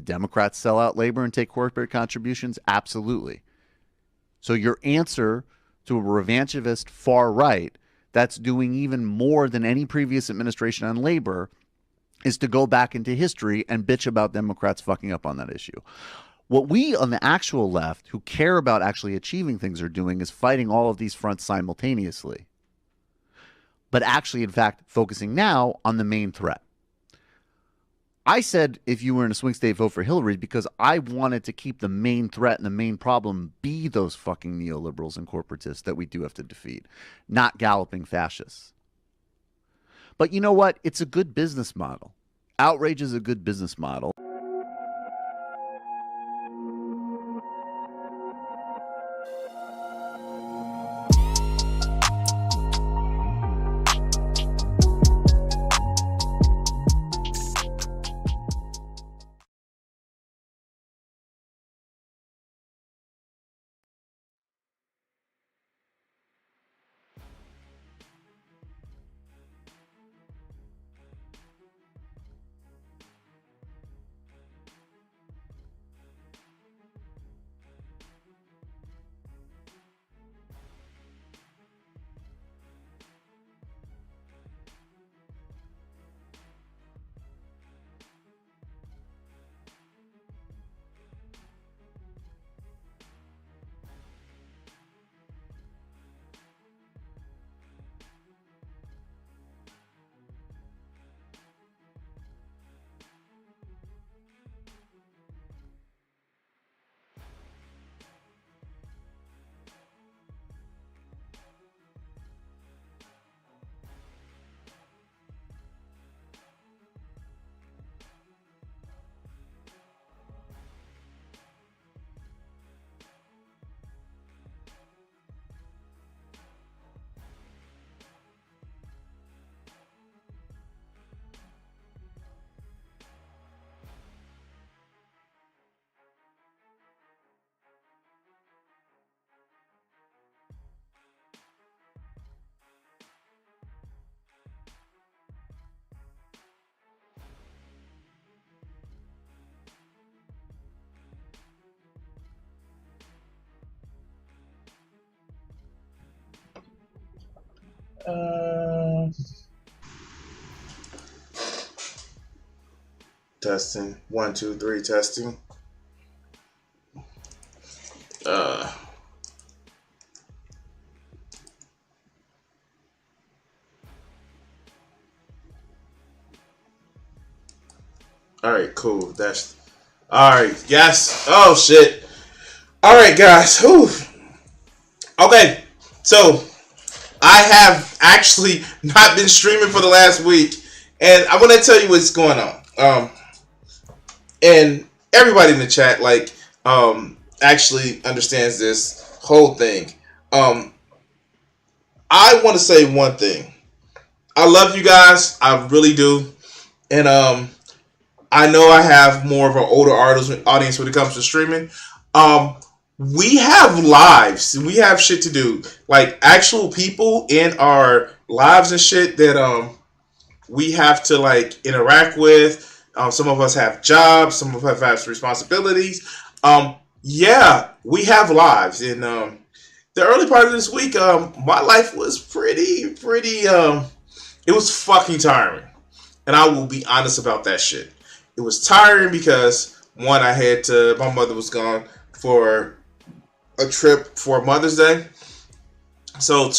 Democrats sell out labor and take corporate contributions? Absolutely. So your answer to a revanchist far right that's doing even more than any previous administration on labor is to go back into history and bitch about Democrats fucking up on that issue. What we on the actual left who care about actually achieving things are doing is fighting all of these fronts simultaneously. But actually, in fact, focusing now on the main threat. I said if you were in a swing state, vote for Hillary because I wanted to keep the main threat and the main problem be those fucking neoliberals and corporatists that we do have to defeat, not galloping fascists. But you know what? It's a good business model. Outrage is a good business model. Testing. 1, 2, 3, testing. Alright, cool. That's alright, yes. Oh shit. Alright guys. Whew. Okay. So I have actually not been streaming for the last week. And I want to tell you what's going on. And everybody in the chat, actually understands this whole thing. I want to say one thing. I love you guys. I really do. And I know I have more of an older audience when it comes to streaming. We have lives. We have shit to do. Like, actual people in our lives and shit that we have to, like, interact with. Some of us have jobs. Some of us have responsibilities. Yeah, we have lives. And the early part of this week, my life was pretty, it was fucking tiring. And I will be honest about that shit. It was tiring because, one, my mother was gone for a trip for Mother's Day. So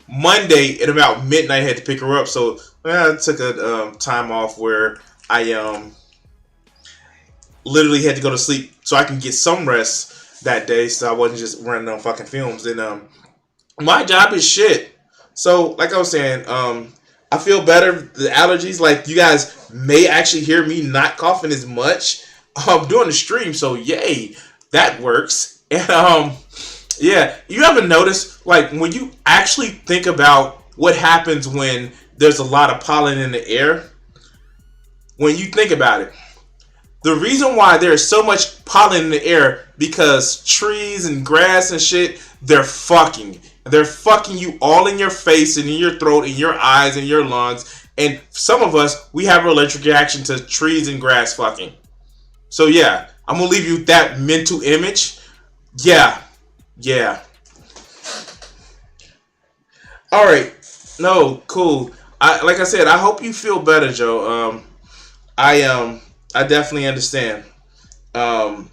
Monday at about midnight I had to pick her up. So I took a time off where I literally had to go to sleep so I can get some rest that day, so I wasn't just running on fucking films. And my job is shit. So like I was saying, I feel better. The allergies, like, you guys may actually hear me not coughing as much during the stream. So yay, that works. And yeah, you haven't noticed, like, when you actually think about what happens when there's a lot of pollen in the air, when you think about it, the reason why there's so much pollen in the air, because trees and grass and shit, they're fucking you all in your face and in your throat and your eyes and your lungs. And some of us, we have an allergic reaction to trees and grass fucking. So yeah, I'm gonna leave you with that mental image. Yeah, yeah. All right. No, cool. Like I said, I hope you feel better, Joe. I I definitely understand. Um,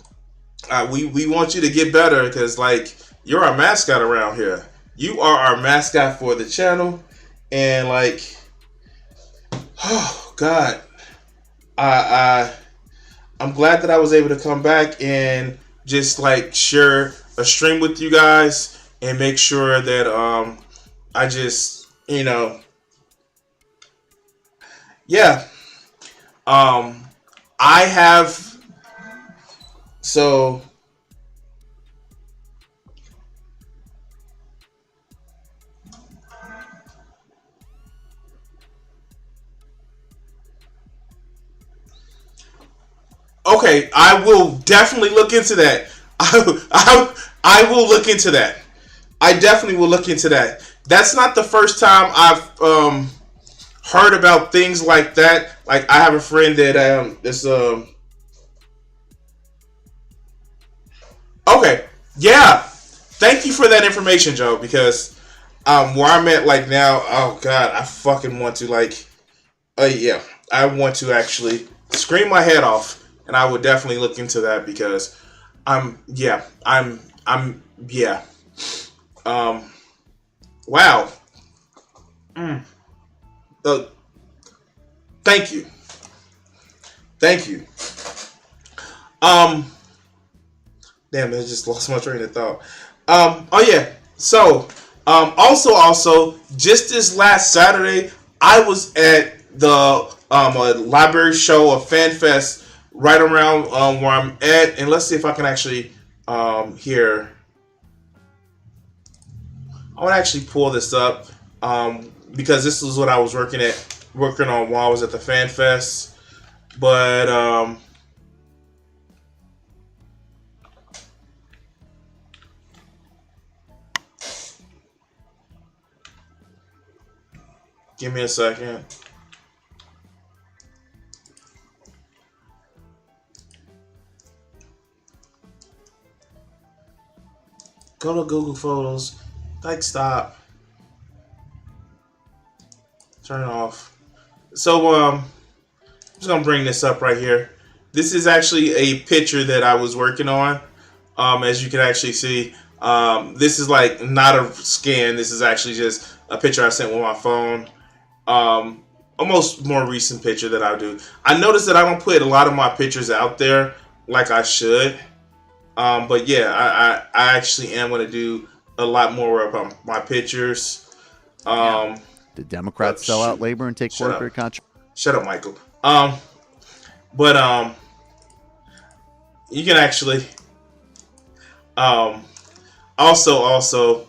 we want you to get better because like you're our mascot around here. You are our mascot for the channel, and like, oh God, I I'm glad that I was able to come back and just like share a stream with you guys and make sure that I just yeah um I have so okay, I will definitely look into that. I will look into that. I definitely will look into that. That's not the first time I've heard about things like that. Like I have a friend that this okay, yeah. Thank you for that information, Joe. Because where I'm at like now, oh God, I fucking want to like, yeah, I want to actually scream my head off, and I would definitely look into that because I'm yeah. Um, wow. Mm. Uh, thank you, thank you. Um, damn, I just lost my train of thought. Oh yeah. So, also, just this last Saturday, I was at the a library show, a fan fest, right around where I'm at, and let's see if I can actually here. I want to actually pull this up because this is what I was working on while I was at the fan fest, but give me a second. Go to Google Photos. Like, stop. Turn it off. So, I'm just gonna bring this up right here. This is actually a picture that I was working on. As you can actually see, this is like not a scan. This is actually just a picture I sent with my phone. A most more recent picture that I do. I noticed that I don't put a lot of my pictures out there like I should. But yeah, I actually am going to do a lot more of my pictures. Yeah. The Democrats sell out labor and take corporate contributions. Shut up, Michael. But you can actually also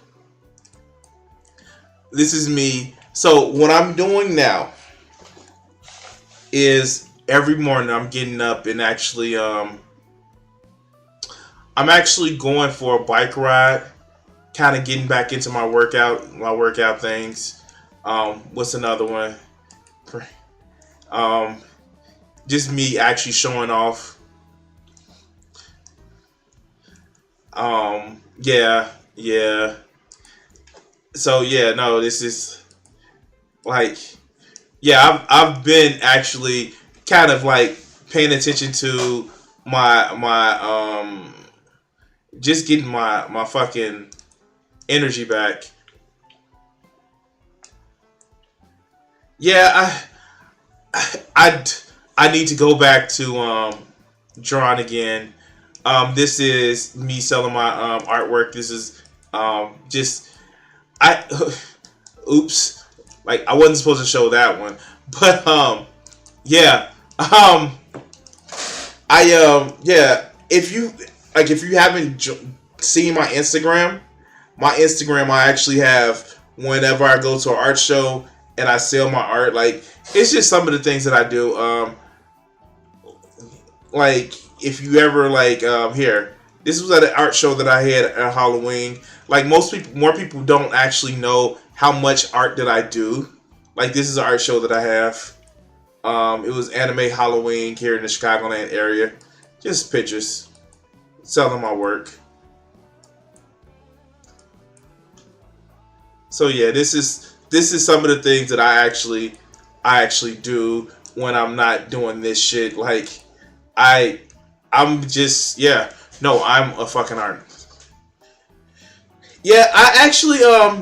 this is me. So what I'm doing now is every morning I'm getting up and actually I'm actually going for a bike ride, kind of getting back into my workout things. What's another one? Just me actually showing off. Yeah. So yeah, no, this is like, yeah, I've been actually kind of like paying attention to my just getting my fucking energy back. Yeah, I need to go back to drawing again. This is me selling my artwork. This is just I oops, like I wasn't supposed to show that one, but yeah, yeah. If you haven't seen my Instagram, I actually have whenever I go to an art show and I sell my art. Like it's just some of the things that I do. Like if you ever like here, this was at an art show that I had at Halloween. Like more people don't actually know how much art that I do. Like this is an art show that I have. It was Anime Halloween here in the Chicagoland area. Just pictures, selling my work. So yeah, this is some of the things that I actually do when I'm not doing this shit. Like I I'm just yeah. No, I'm a fucking artist. Yeah, I actually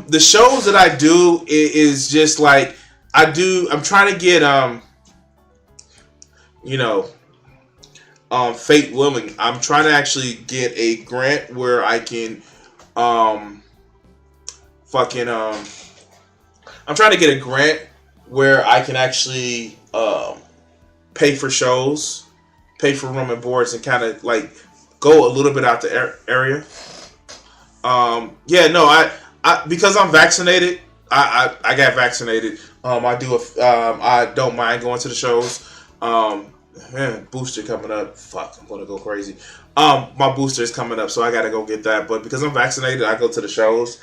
the shows that I do is just like I'm trying to get you know fate willing. I'm trying to actually get a grant where I can um fucking I'm trying to get a grant where I can actually pay for shows, pay for room and boards, and kind of like go a little bit out the area. Yeah, no, I because I'm vaccinated. I got vaccinated. I don't mind going to the shows. Man, booster coming up. Fuck, I'm gonna go crazy. My booster is coming up, so I gotta go get that. But because I'm vaccinated, I go to the shows.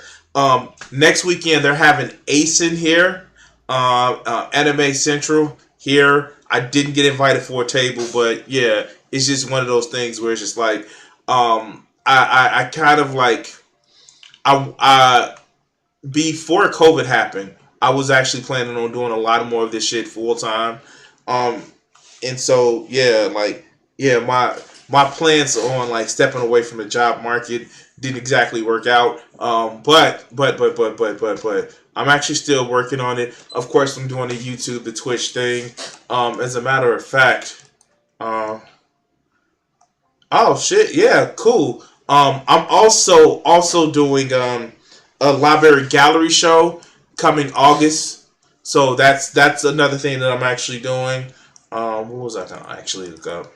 Next weekend they're having Ace in here, Anime Central here. I didn't get invited for a table, but yeah, it's just one of those things where it's just like, I kind of like, I before COVID happened, I was actually planning on doing a lot more of this shit full time. Um, and so yeah, like yeah, my plans on like stepping away from the job market didn't exactly work out. But I'm actually still working on it. Of course, I'm doing the YouTube, the Twitch thing. As a matter of fact, uh, oh shit, yeah, cool. I'm also doing a library gallery show coming August. So that's another thing that I'm actually doing. What was I gonna actually look up?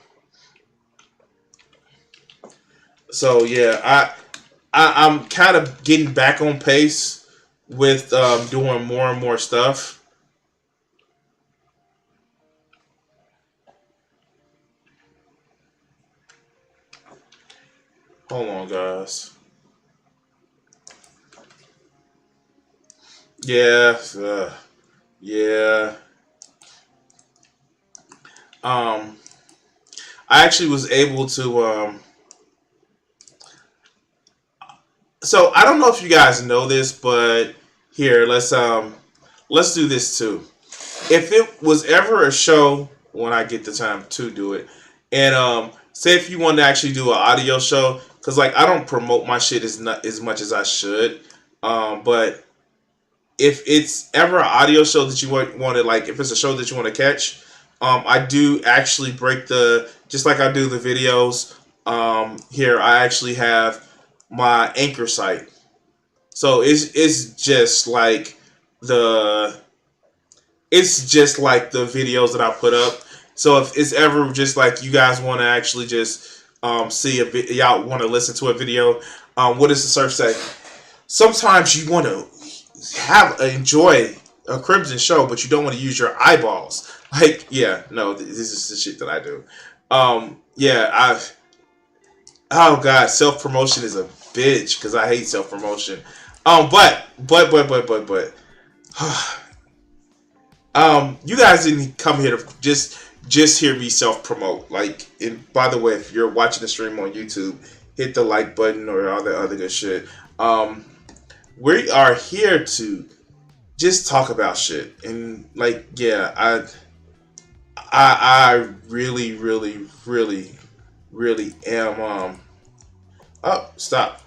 So yeah, I'm kind of getting back on pace with doing more and more stuff. Hold on, guys. Yeah, yeah. Um, I actually was able to. So I don't know if you guys know this, but here let's do this too. If it was ever a show when I get the time to do it, and say if you want to actually do an audio show, because like I don't promote my shit as not as much as I should, but if it's ever an audio show that you want to like, if it's a show that you want to catch, I do actually break the just like I do the videos. Here I actually have my anchor site, so the it's just like the videos that I put up. So if it's ever just like you guys want to actually just see y'all want to listen to a video, what does the search say? Sometimes you want to enjoy a Crimson show, but you don't want to use your eyeballs. Like, yeah, no, this is the shit that I do. Yeah, oh god, self promotion is a bitch because I hate self promotion. But you guys didn't come here to just hear me self promote. Like, and by the way, if you're watching the stream on YouTube, hit the like button or all that other good shit. We are here to just talk about shit, and like, yeah, I really, really, really, really am. Oh, stop.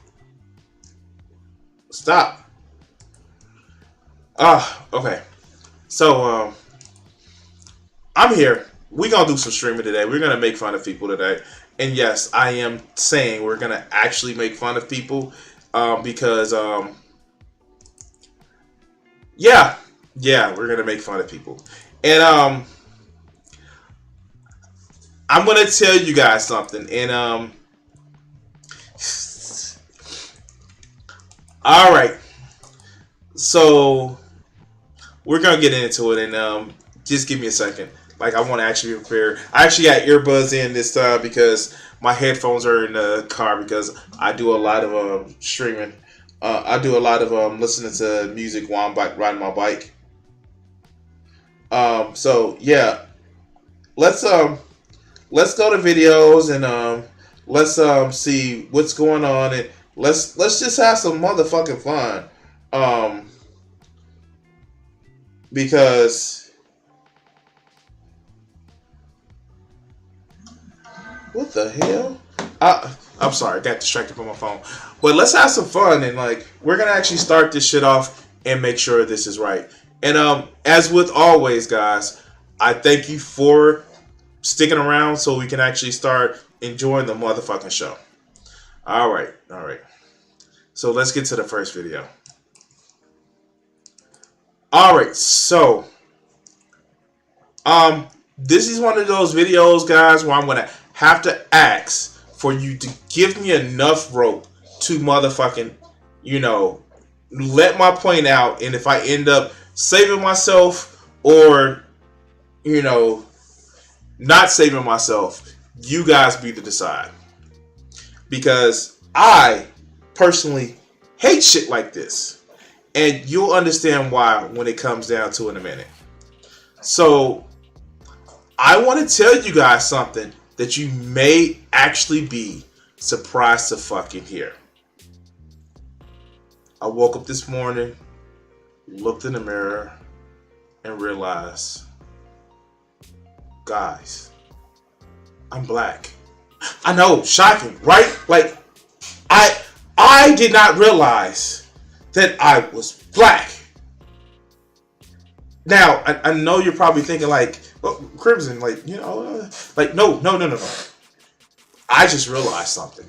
Ah, okay. So, I'm here. We're gonna do some streaming today. We're gonna make fun of people today, and yes, I am saying we're gonna actually make fun of people, because yeah, yeah, we're gonna make fun of people, and I'm gonna tell you guys something, and all right, so we're gonna get into it, and just give me a second. Like I want to actually be prepared. I actually got earbuds in this time because my headphones are in the car because I do a lot of streaming. I do a lot of listening to music while I'm riding my bike. So yeah, let's let's go to videos and let's see what's going on and let's just have some motherfucking fun. Um, because what the hell? I'm sorry, I got distracted from my phone. But let's have some fun and like we're gonna actually start this shit off and make sure this is right. And as with always, guys, I thank you for sticking around so we can actually start enjoying the motherfucking show. All right, all right. So let's get to the first video. All right, so this is one of those videos, guys, where I'm gonna have to ask for you to give me enough rope to motherfucking, you know, let my point out, and if I end up saving myself or, you know, not saving myself, you guys be the decide. Because I personally hate shit like this. And you'll understand why when it comes down to it in a minute. So, I want to tell you guys something that you may actually be surprised to fucking hear. I woke up this morning, looked in the mirror, and realized, guys, I'm black. I know, shocking, right? Like, I did not realize that I was black. Now, I know you're probably thinking like, well, Crimson, like, you know, like, no. I just realized something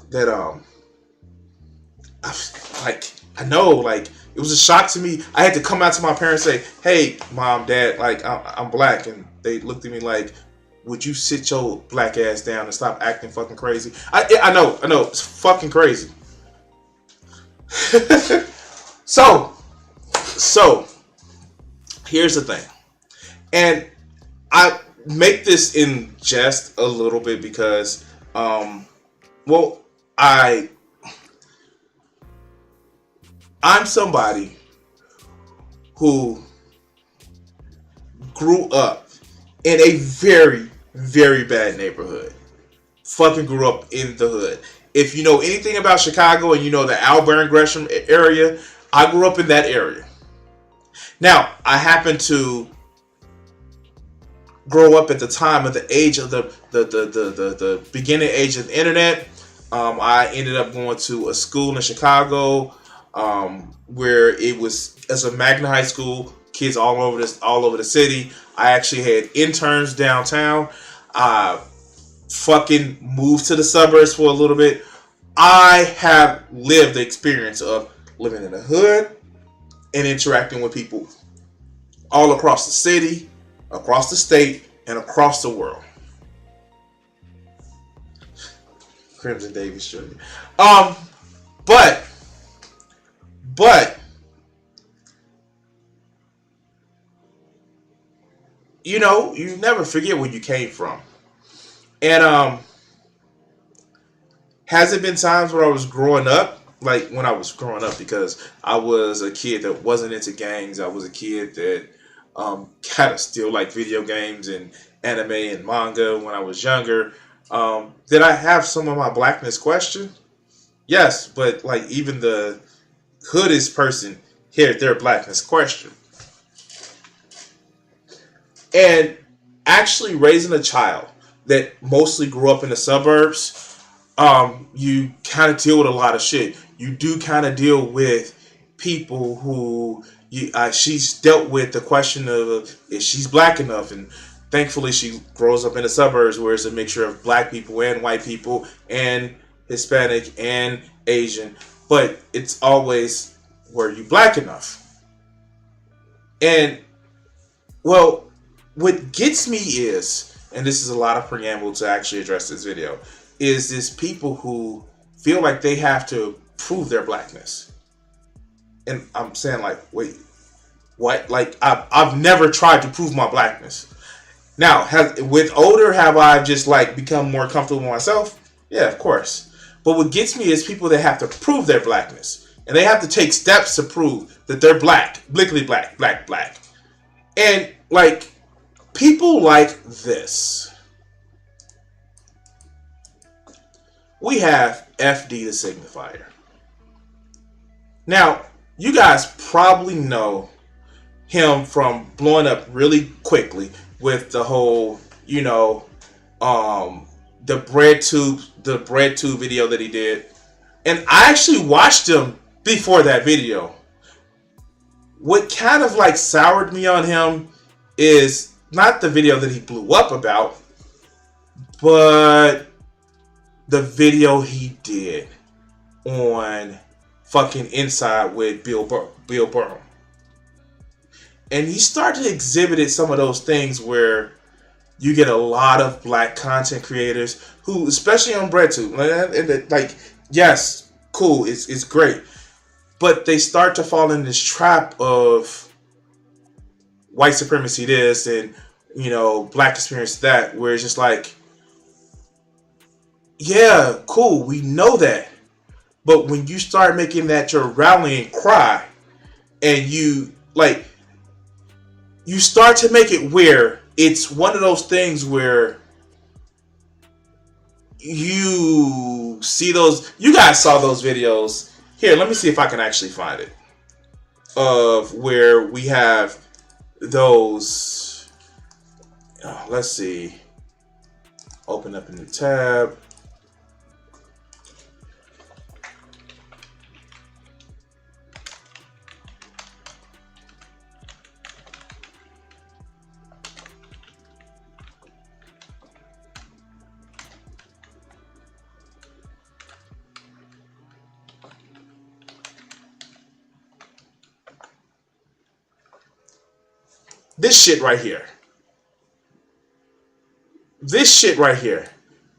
that, I know, like, it was a shock to me. I had to come out to my parents and say, hey, mom, dad, like, I'm black. And they looked at me like, would you sit your black ass down and stop acting fucking crazy? I know, it's fucking crazy. So, here's the thing. And I make this in jest a little bit because, well, I'm somebody who grew up in a very, very bad neighborhood. Fucking grew up in the hood. If you know anything about Chicago and you know the Alburn Gresham area, I grew up in that area. Now, I happen to grow up at the time of the age of the beginning age of the internet. I ended up going to a school in Chicago where it was as a Magna High School, kids all over the city. I actually had interns downtown. Fucking moved to the suburbs for a little bit. I have lived the experience of living in the hood and interacting with people all across the city, across the state, and across the world. Crimson Davis Jr. But you know, you never forget where you came from. And has it been times where I was growing up? Like when I was growing up, because I was a kid that wasn't into gangs. I was a kid that kind of still liked video games and anime and manga when I was younger. Did I have some of my blackness questioned? Yes, but like even the hoodest person had their blackness questioned. And actually raising a child that mostly grew up in the suburbs, you kind of deal with a lot of shit. You do kind of deal with people who she's dealt with the question of if she's black enough, and thankfully she grows up in the suburbs where it's a mixture of black people and white people and Hispanic and Asian, but it's always, were you black enough? And well, what gets me is, and this is a lot of preamble to actually address this video, is this people who feel like they have to prove their blackness. And I'm saying like, wait, what? Like I've never tried to prove my blackness. Now, with older, have I just like become more comfortable with myself? Yeah, of course. But what gets me is people that have to prove their blackness. And they have to take steps to prove that they're black, blickly black. And like people like this. We have FD the Signifier. Now, you guys probably know him from blowing up really quickly with the whole, the bread tube video that he did. And I actually watched him before that video. What kind of like soured me on him is not the video that he blew up about, but the video he did on fucking Inside with Bill Burr. And he started to exhibit some of those things where you get a lot of black content creators who, especially on BreadTube, like, yes, cool, it's great. But they start to fall in this trap of white supremacy this and, black experience that, where it's just like, yeah, cool, we know that. But when you start making that your rallying cry and you start to make it where it's one of those things where you see you guys saw those videos. Here, let me see if I can actually find it. Of where we have those, let's see, open up a new tab. This shit right here. This shit right here.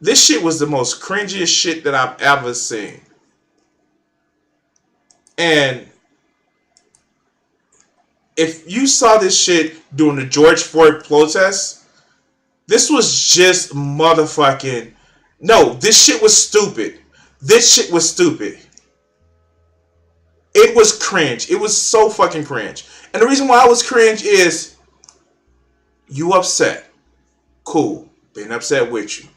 This shit was the most cringiest shit that I've ever seen. And if you saw this shit during the George Floyd protests, this was just motherfucking... No, this shit was stupid. This shit was stupid. It was cringe. It was so fucking cringe. And the reason why I was cringe is... You upset. Cool. Been upset with you.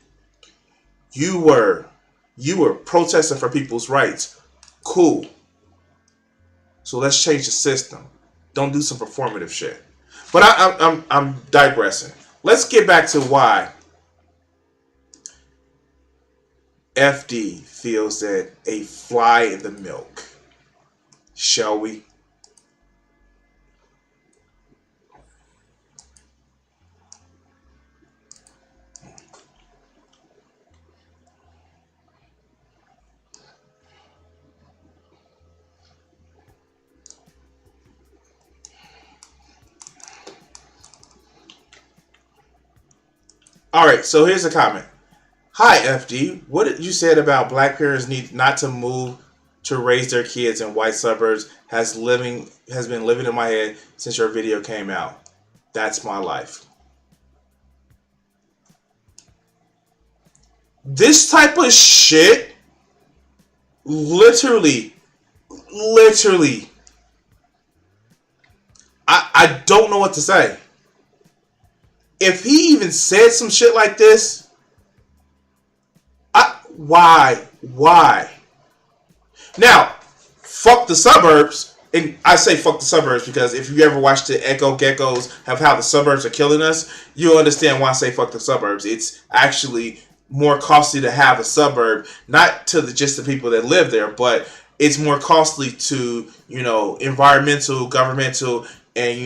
You were protesting for people's rights. Cool. So let's change the system. Don't do some performative shit. But I'm digressing. Let's get back to why FD feels that a fly in the milk. Shall we? Alright, so here's a comment. Hi, FD. What did you said about black parents need not to move to raise their kids in white suburbs has been living in my head since your video came out. That's my life. This type of shit, literally, I don't know what to say. If he even said some shit like this, why? Now, fuck the suburbs, and I say fuck the suburbs because if you ever watched the Echo Geckos of how the suburbs are killing us, you'll understand why I say fuck the suburbs. It's actually more costly to have a suburb, not to just the people that live there, but it's more costly to, environmental, governmental, and,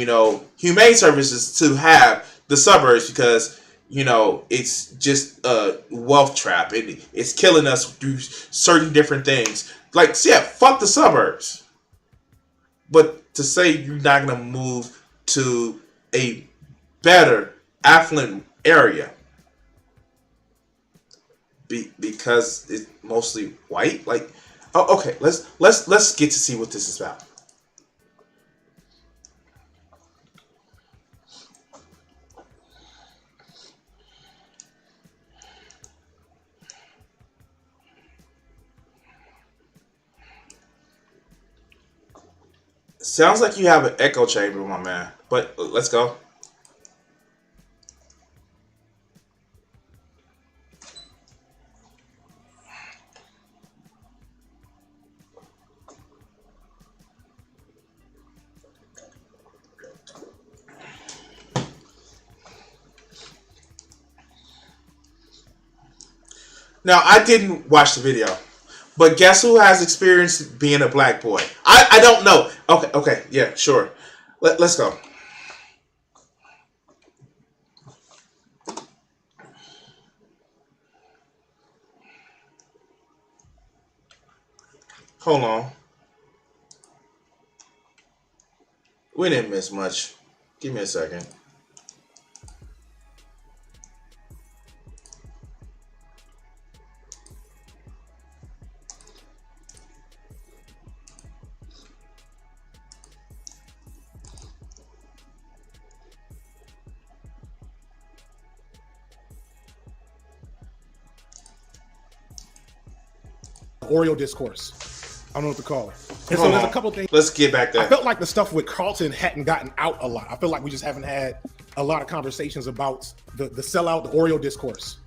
humane services to have the suburbs because, it's just a wealth trap. It's killing us through certain different things. Like, so yeah, fuck the suburbs. But to say you're not going to move to a better, affluent area because it's mostly white, like, oh, okay, let's get to see what this is about. Sounds like you have an echo chamber, my man. But let's go. Now, I didn't watch the video, but guess who has experience being a black boy? I don't know. Okay, yeah, sure. Let's go. Hold on. We didn't miss much. Give me a second. Oreo discourse. I don't know what to call it. And so there's a couple things. Let's get back there. I felt like the stuff with Carlton hadn't gotten out a lot. I feel like we just haven't had a lot of conversations about the sellout, the Oreo discourse.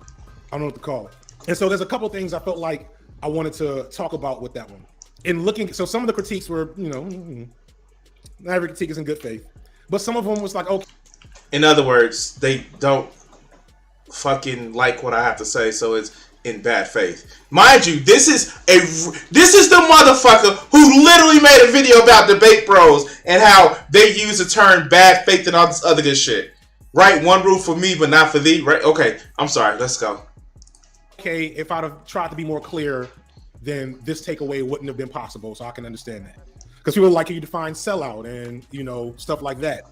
I don't know what to call it. And so there's a couple things I felt like I wanted to talk about with that one. In looking, so some of the critiques were, not every critique is in good faith, but some of them was like, okay. In other words, they don't fucking like what I have to say, so it's in bad faith. Mind you, this is the motherfucker who literally made a video about debate bros and how they use the term bad faith and all this other good shit. Right? One rule for me, but not for thee. Right? Okay. I'm sorry. Let's go. Okay, if I'd have tried to be more clear, then this takeaway wouldn't have been possible. So I can understand that. Because people like you define sellout and stuff like that.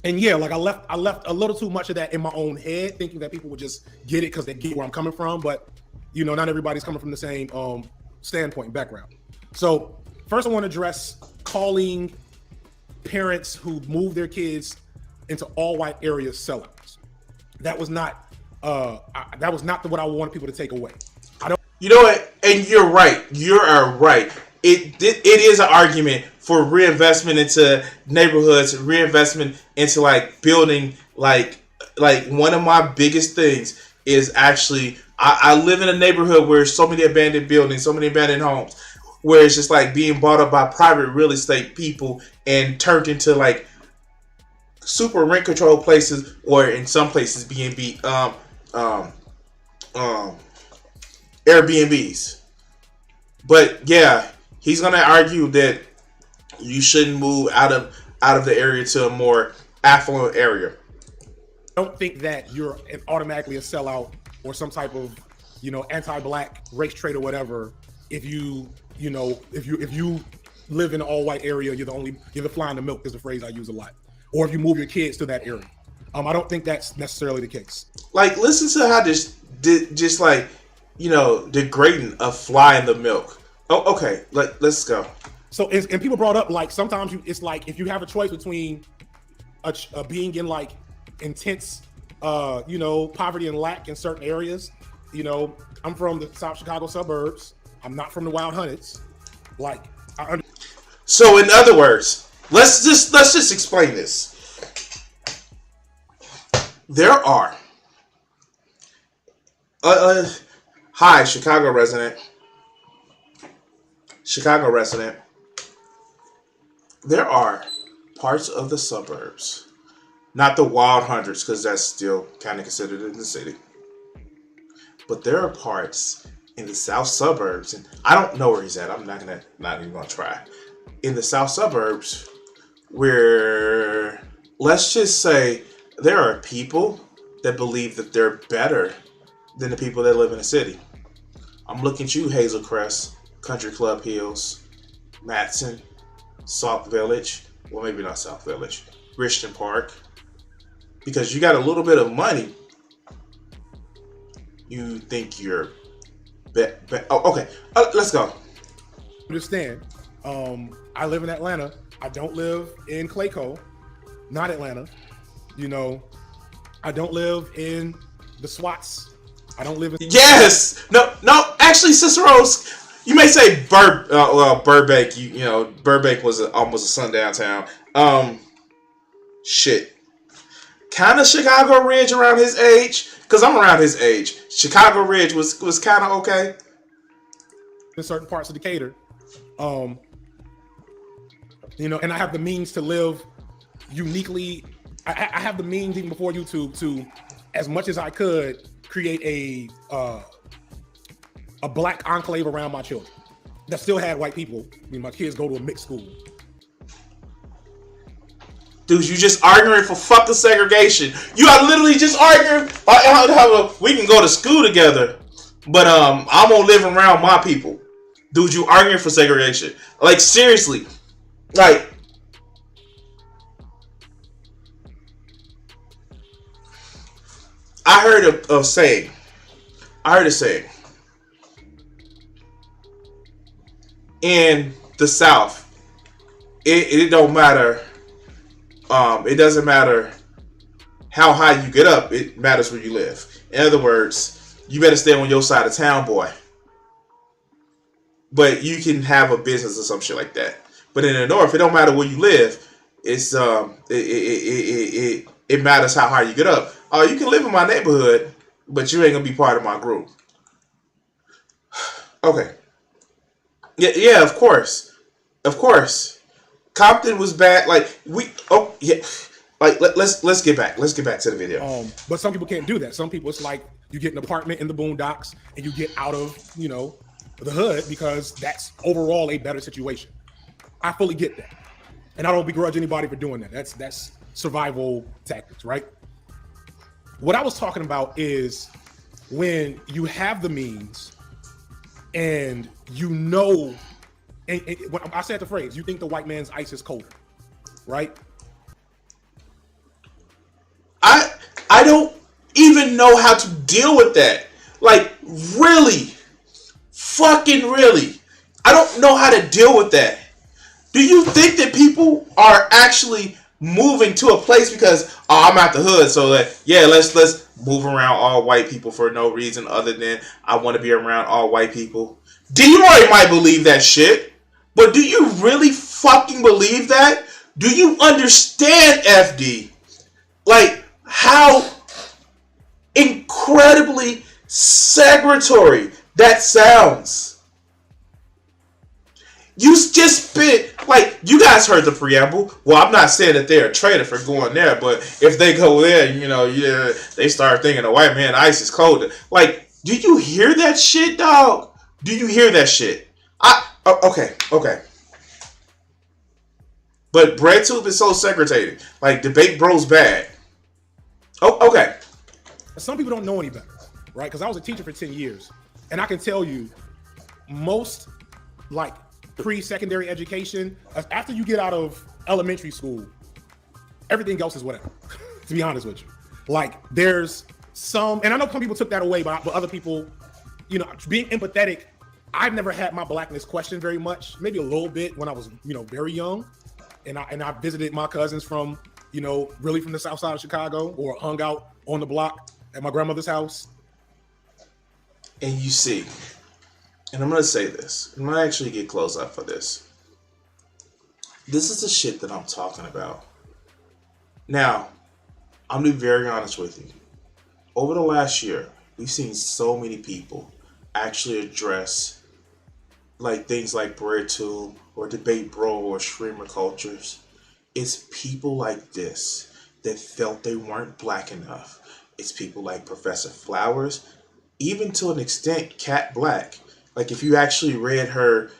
And yeah, like I left a little too much of that in my own head, thinking that people would just get it because they get where I'm coming from. But not everybody's coming from the same standpoint and background. So first, I want to address calling parents who move their kids into all white areas sellouts. That was not what I wanted people to take away. I don't. You know what? And you're right. You're right. It is an argument for reinvestment into neighborhoods, reinvestment into like building like one of my biggest things is actually I live in a neighborhood where so many abandoned buildings, so many abandoned homes, where it's just like being bought up by private real estate people and turned into like super rent control places, or in some places Airbnbs. But yeah, he's gonna argue that you shouldn't move out of the area to a more affluent area. I don't think that you're automatically a sellout or some type of anti-black race trait or whatever if you live in an all-white area. You're the fly in the milk is the phrase I use a lot. Or if you move your kids to that area. I don't think that's necessarily the case. Like, listen to how this just like degrading a fly in the milk. Oh, okay. Let's go. So, and people brought up like sometimes it's like if you have a choice between being in like intense, poverty and lack in certain areas. I'm from the South Chicago suburbs. I'm not from the Wild Hunnets. So, in other words, let's just explain this. There are hi, Chicago resident. There are parts of the suburbs, not the Wild Hundreds, because that's still kind of considered in the city. But there are parts in the south suburbs, and I don't know where he's at. I'm not even gonna try. In the south suburbs, where let's just say there are people that believe that they're better than the people that live in the city. I'm looking at you, Hazel Crest, Country Club Hills, Matson, South Village. Well, maybe not South Village. Richton Park. Because you got a little bit of money, you think you're oh, okay. Let's go. Understand. I live in Atlanta. I don't live in Clayco, not Atlanta. I don't live in the SWATs. I don't live in. Yes. No. Actually, Cicero's. You may say Burbank. Burbank was almost a sundown town. Shit. Kind of Chicago Ridge around his age, because I'm around his age. Chicago Ridge was kind of okay. In certain parts of Decatur, and I have the means to live uniquely. I have the means even before YouTube to, as much as I could, create a black enclave around my children that still had white people. I mean, my kids go to a mixed school. Dude, you just arguing for fucking segregation. You are literally just arguing. We can go to school together, but I'm gonna live around my people. Dude, you arguing for segregation? Like, seriously, like. I heard a saying. In the South, it don't matter. It doesn't matter how high you get up. It matters where you live. In other words, you better stay on your side of town, boy. But you can have a business or some shit like that. But in the North, it don't matter where you live. It's it matters how high you get up. Oh, you can live in my neighborhood, but you ain't gonna be part of my group. Okay. Yeah, of course. Compton was bad. Like let's get back to the video. But some people can't do that. Some people, it's like you get an apartment in the boondocks and you get out of, the hood because that's overall a better situation. I fully get that. And I don't begrudge anybody for doing that. That's survival tactics, right? What I was talking about is when you have the means and and when I said the phrase, you think the white man's ice is colder, right? I don't even know how to deal with that. Like, really? Fucking really? I don't know how to deal with that. Do you think that people are actually moving to a place because I'm at the hood, so let's move around all white people for no reason other than I want to be around all white people? D-Roy might believe that shit, but do you really fucking believe that? Do you understand, FD? Like, how incredibly segregatory that sounds. You just spit, like, you guys heard the preamble. Well, I'm not saying that they're a traitor for going there, but if they go there, they start thinking the white man ice is colder. Like, do you hear that shit, dog? Do you hear that shit? Okay. But BreadTube is so segregated. Like, debate bro's bad. Oh, okay. Some people don't know any better, right? Because I was a teacher for 10 years, and I can tell you, most, like, pre-secondary education, after you get out of elementary school, everything else is whatever, to be honest with you. Like, there's some, and I know some people took that away, but other people, being empathetic, I've never had my blackness questioned very much, maybe a little bit when I was, very young. And I visited my cousins from, really from the south side of Chicago, or hung out on the block at my grandmother's house. And you see, and I'm going to say this, I'm going to actually get close up for this. This is the shit that I'm talking about. Now, I'm going to be very honest with you. Over the last year, we've seen so many people actually address like things like BreadTube or Debate Bro or streamer cultures. It's people like this that felt they weren't black enough. It's people like Professor Flowers, even to an extent Cat Black. Like, if you actually read her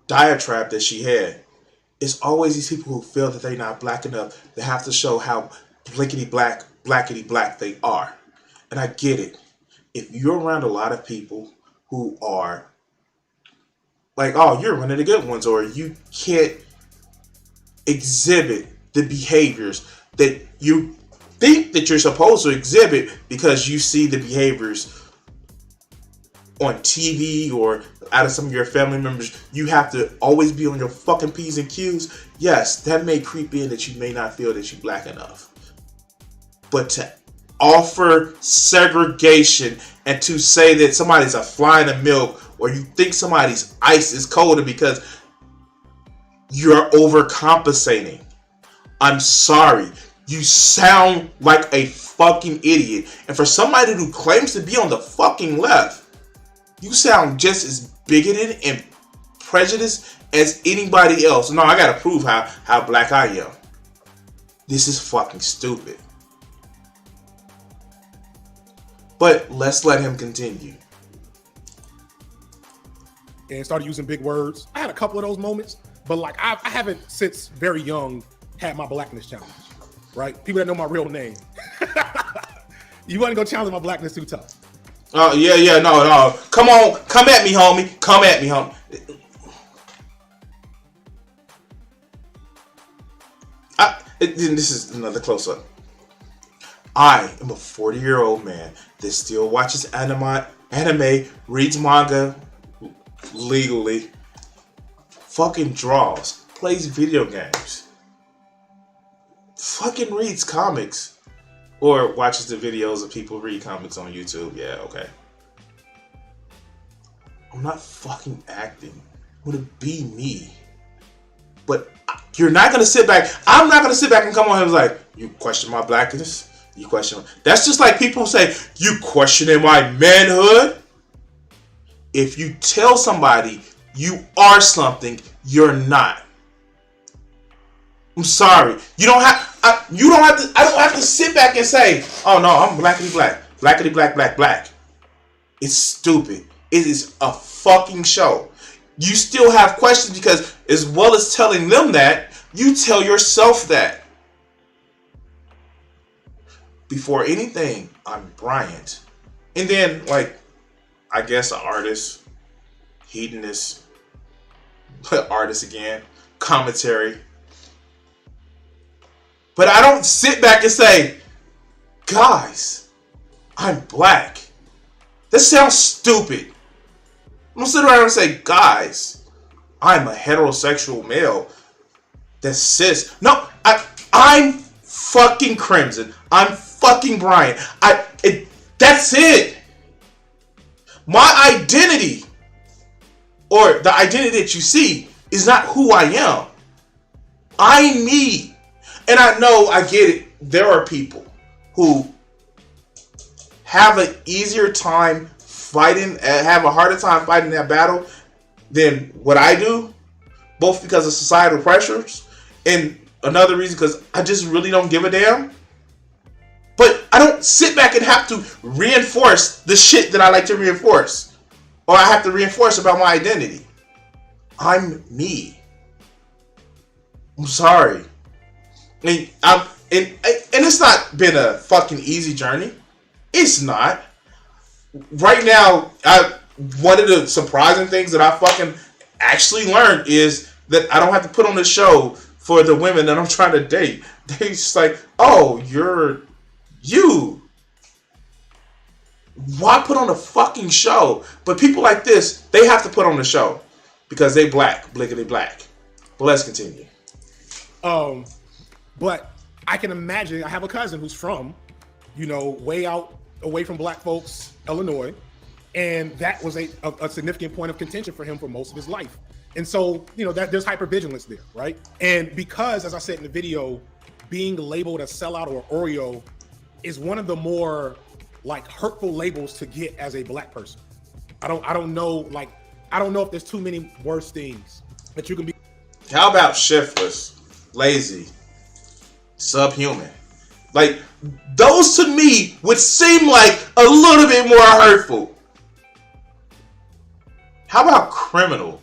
diatribe that she had, it's always these people who feel that they're not black enough. They have to show how blackety black they are. And I get it. If you're around a lot of people who are like, oh, you're one of the good ones, or you can't exhibit the behaviors that you think that you're supposed to exhibit because you see the behaviors on TV or out of some of your family members, you have to always be on your fucking P's and Q's. Yes, that may creep in that you may not feel that you're black enough. But to offer segregation and to say that somebody's a fly in the milk, or you think somebody's ice is colder because you're overcompensating. I'm sorry. You sound like a fucking idiot. And for somebody who claims to be on the fucking left, you sound just as bigoted and prejudiced as anybody else. No, I gotta prove how black I am. This is fucking stupid. But let's let him continue. And started using big words. I had a couple of those moments, but like I haven't since very young had my blackness challenge, right? People that know my real name. You wasn't gonna challenge my blackness too tough. Oh, yeah, no. Come on, come at me, homie. Come at me, homie. This is another close-up. I am a 40-year-old man that still watches anime, reads manga legally, fucking draws, plays video games, fucking reads comics, or watches the videos of people read comics on YouTube. Yeah, okay. I'm not fucking acting. I'm gonna be me. But you're not gonna sit back. I'm not gonna sit back and come on here and like, you question my blackness? You question. That's just like people say, you questioning my manhood? If you tell somebody you are something, you're not. I'm sorry. You don't have. I don't have to sit back and say, oh no, I'm blackity black, blackity black, black. It's stupid. It is a fucking show. You still have questions because, as well as telling them that, you tell yourself that. Before anything, I'm Bryant. And then, like, I guess an artist, hedonist, artist again, commentary. But I don't sit back and say, guys, I'm black. That sounds stupid. I'm gonna sit around and say, guys, I'm a heterosexual male that's cis. No, I'm fucking Crimson. I'm fucking Brian. That's it. My identity, or the identity that you see, is not who I am. I'm me. And I know, I get it. There are people who have an easier time fighting, have a harder time fighting that battle than what I do, both because of societal pressures and another reason because I just really don't give a damn. But I don't sit back and have to reinforce the shit that I like to reinforce, or I have to reinforce about my identity. I'm me. I'm sorry. And it's not been a fucking easy journey. It's not. Right now, one of the surprising things that I fucking actually learned is that I don't have to put on the show for the women that I'm trying to date. They just like, oh, you're you. Why put on a fucking show? But people like this, they have to put on the show because they black, blickety black. But let's continue. But I can imagine, I have a cousin who's from, way out away from black folks, Illinois. And that was a significant point of contention for him for most of his life. And so, that there's hypervigilance there, right? And because, as I said in the video, being labeled a sellout or Oreo is one of the more like hurtful labels to get as a black person. I don't know if there's too many worse things that you can be. How about shiftless, lazy, subhuman? Like, those to me would seem like a little bit more hurtful. How about criminal?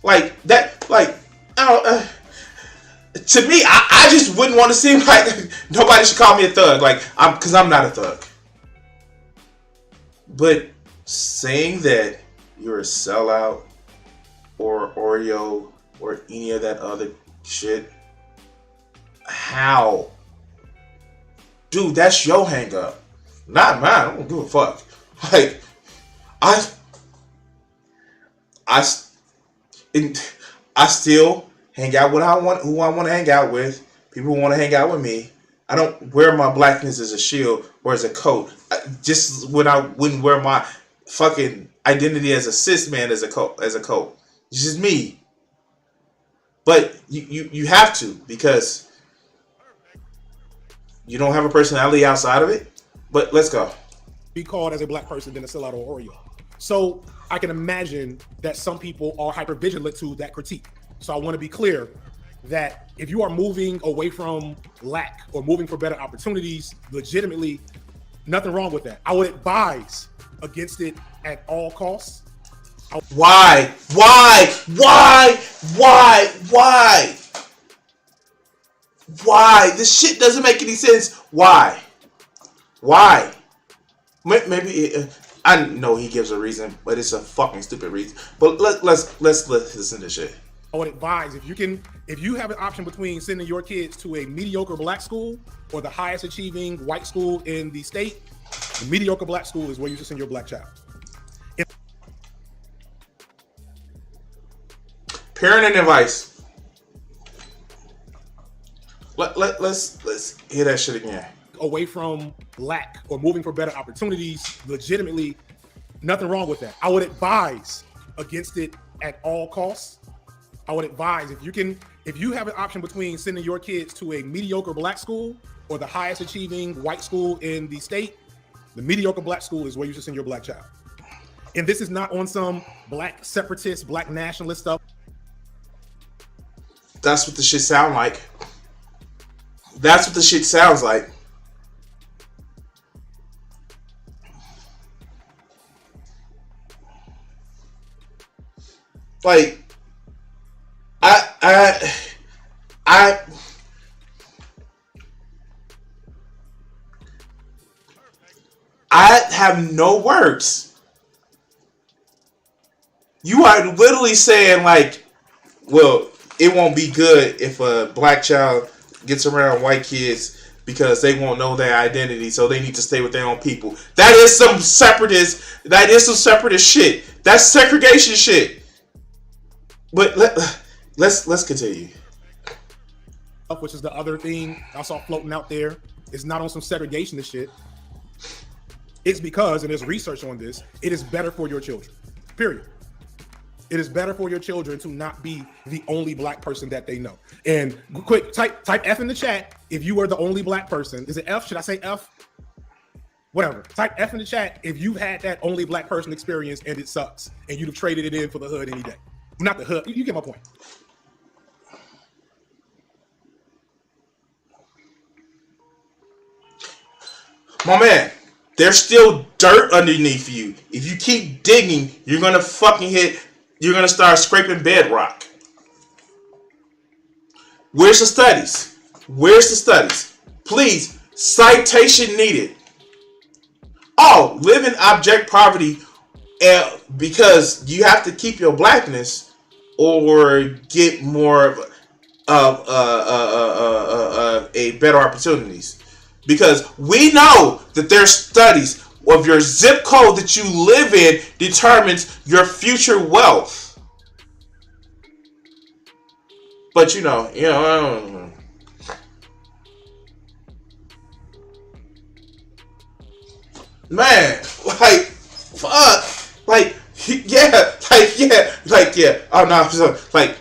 Like that, like, to me, I just wouldn't want to seem like nobody should call me a thug. Like, because I'm not a thug. But saying that you're a sellout or Oreo or any of that other shit, how? Dude, that's your hang up. Not mine. I don't give a fuck. Like, I still hang out with who I want to hang out with. People want to hang out with me. I don't wear my blackness as a shield or as a coat. Just when I wouldn't wear my fucking identity as a cis man as a coat. It's just me. But you have to, because you don't have a personality outside of it. But let's go. Be called as a black person than a sellout or Oreo. So I can imagine that some people are hypervigilant to that critique. So I want to be clear that if you are moving away from lack or moving for better opportunities, legitimately, Nothing wrong with that. I would advise against it at all costs. Why? Why? Why? Why? Why? Why? This shit doesn't make any sense. Why? Why? Maybe I know he gives a reason, but it's a fucking stupid reason. But let's listen to shit. I would advise if you have an option between sending your kids to a mediocre black school or the highest achieving white school in the state, the mediocre black school is where you should send your black child. Parenting advice. Let's hear that shit again. Away from lack or moving for better opportunities, legitimately, nothing wrong with that. I would advise against it at all costs. I would advise if you have an option between sending your kids to a mediocre black school or the highest achieving white school in the state, the mediocre black school is where you should send your black child. And this is not on some black separatist, black nationalist stuff. That's what the shit sound like. That's what the shit sounds like. Like, I have no words. You are literally saying like, well, it won't be good if a black child gets around white kids because they won't know their identity, so they need to stay with their own people. That is some separatist. That is some separatist shit. That's segregation shit. But let's continue. Which is the other thing I saw floating out there. It's not on some segregationist shit. It's because, and there's research on this, it is better for your children. Period. It is better for your children to not be the only black person that they know. And quick, type F in the chat if you are the only black person. Is it F? Should I say F? Whatever. Type F in the chat if you've had that only black person experience and it sucks and you'd have traded it in for the hood any day. Not the hood. You get my point. My man, there's still dirt underneath you. If you keep digging, you're gonna start scraping bedrock. Where's the studies? Where's the studies? Please, citation needed. Oh, live in abject poverty because you have to keep your blackness or get more of a better opportunities. Because we know that there's studies of your zip code that you live in determines your future wealth. But man, like, fuck, like, yeah, oh no, so, like,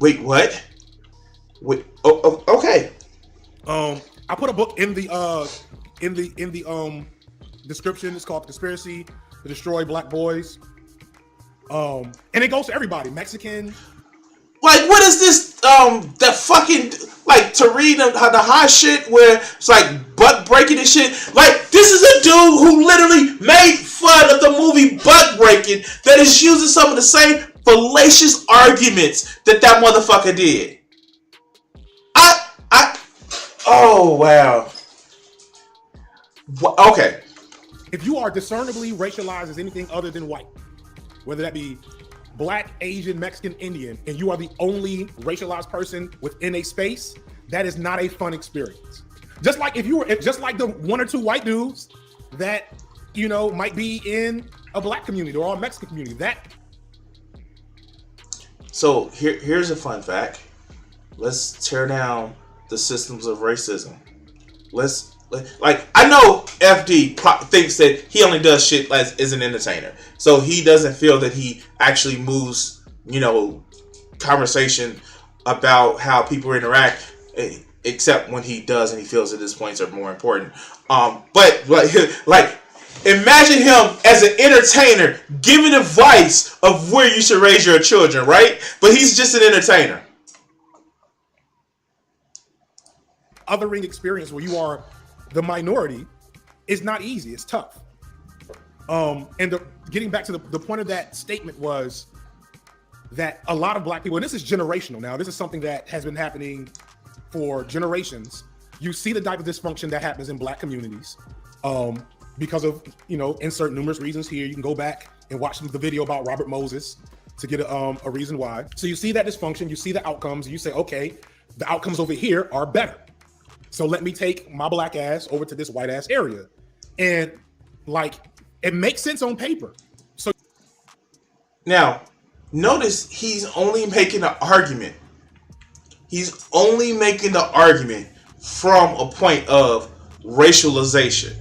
wait, what? Wait, oh, okay. I put a book in the description. It's called Conspiracy to Destroy Black Boys. And it goes to everybody, Mexican. Like, what is this? That fucking, like, to read the high shit where it's like butt breaking and shit. Like, this is a dude who literally made fun of the movie Butt Breaking that is using some of the same fallacious arguments that motherfucker did. Oh, wow. Okay. If you are discernibly racialized as anything other than white, whether that be black, Asian, Mexican, Indian, and you are the only racialized person within a space, that is not a fun experience. Just like the one or two white dudes that, might be in a black community or a Mexican community. So here's a fun fact. Let's tear down the systems of racism. I know FD thinks that he only does shit as an entertainer, so he doesn't feel that he actually moves, conversation about how people interact, except when he does and he feels that his points are more important. But imagine him as an entertainer giving advice of where you should raise your children, right? But he's just an entertainer. Othering experience where you are the minority It's not easy. It's tough. And getting back to the point of that statement was that a lot of black people, and this is generational now, this is something that has been happening for generations. You see the type of dysfunction that happens in black communities because of, insert numerous reasons here. You can go back and watch the video about Robert Moses to get a reason why. So you see that dysfunction, you see the outcomes, and you say, okay, the outcomes over here are better. So let me take my black ass over to this white ass area. And like, it makes sense on paper. So now, notice he's only making an argument. He's only making the argument from a point of racialization.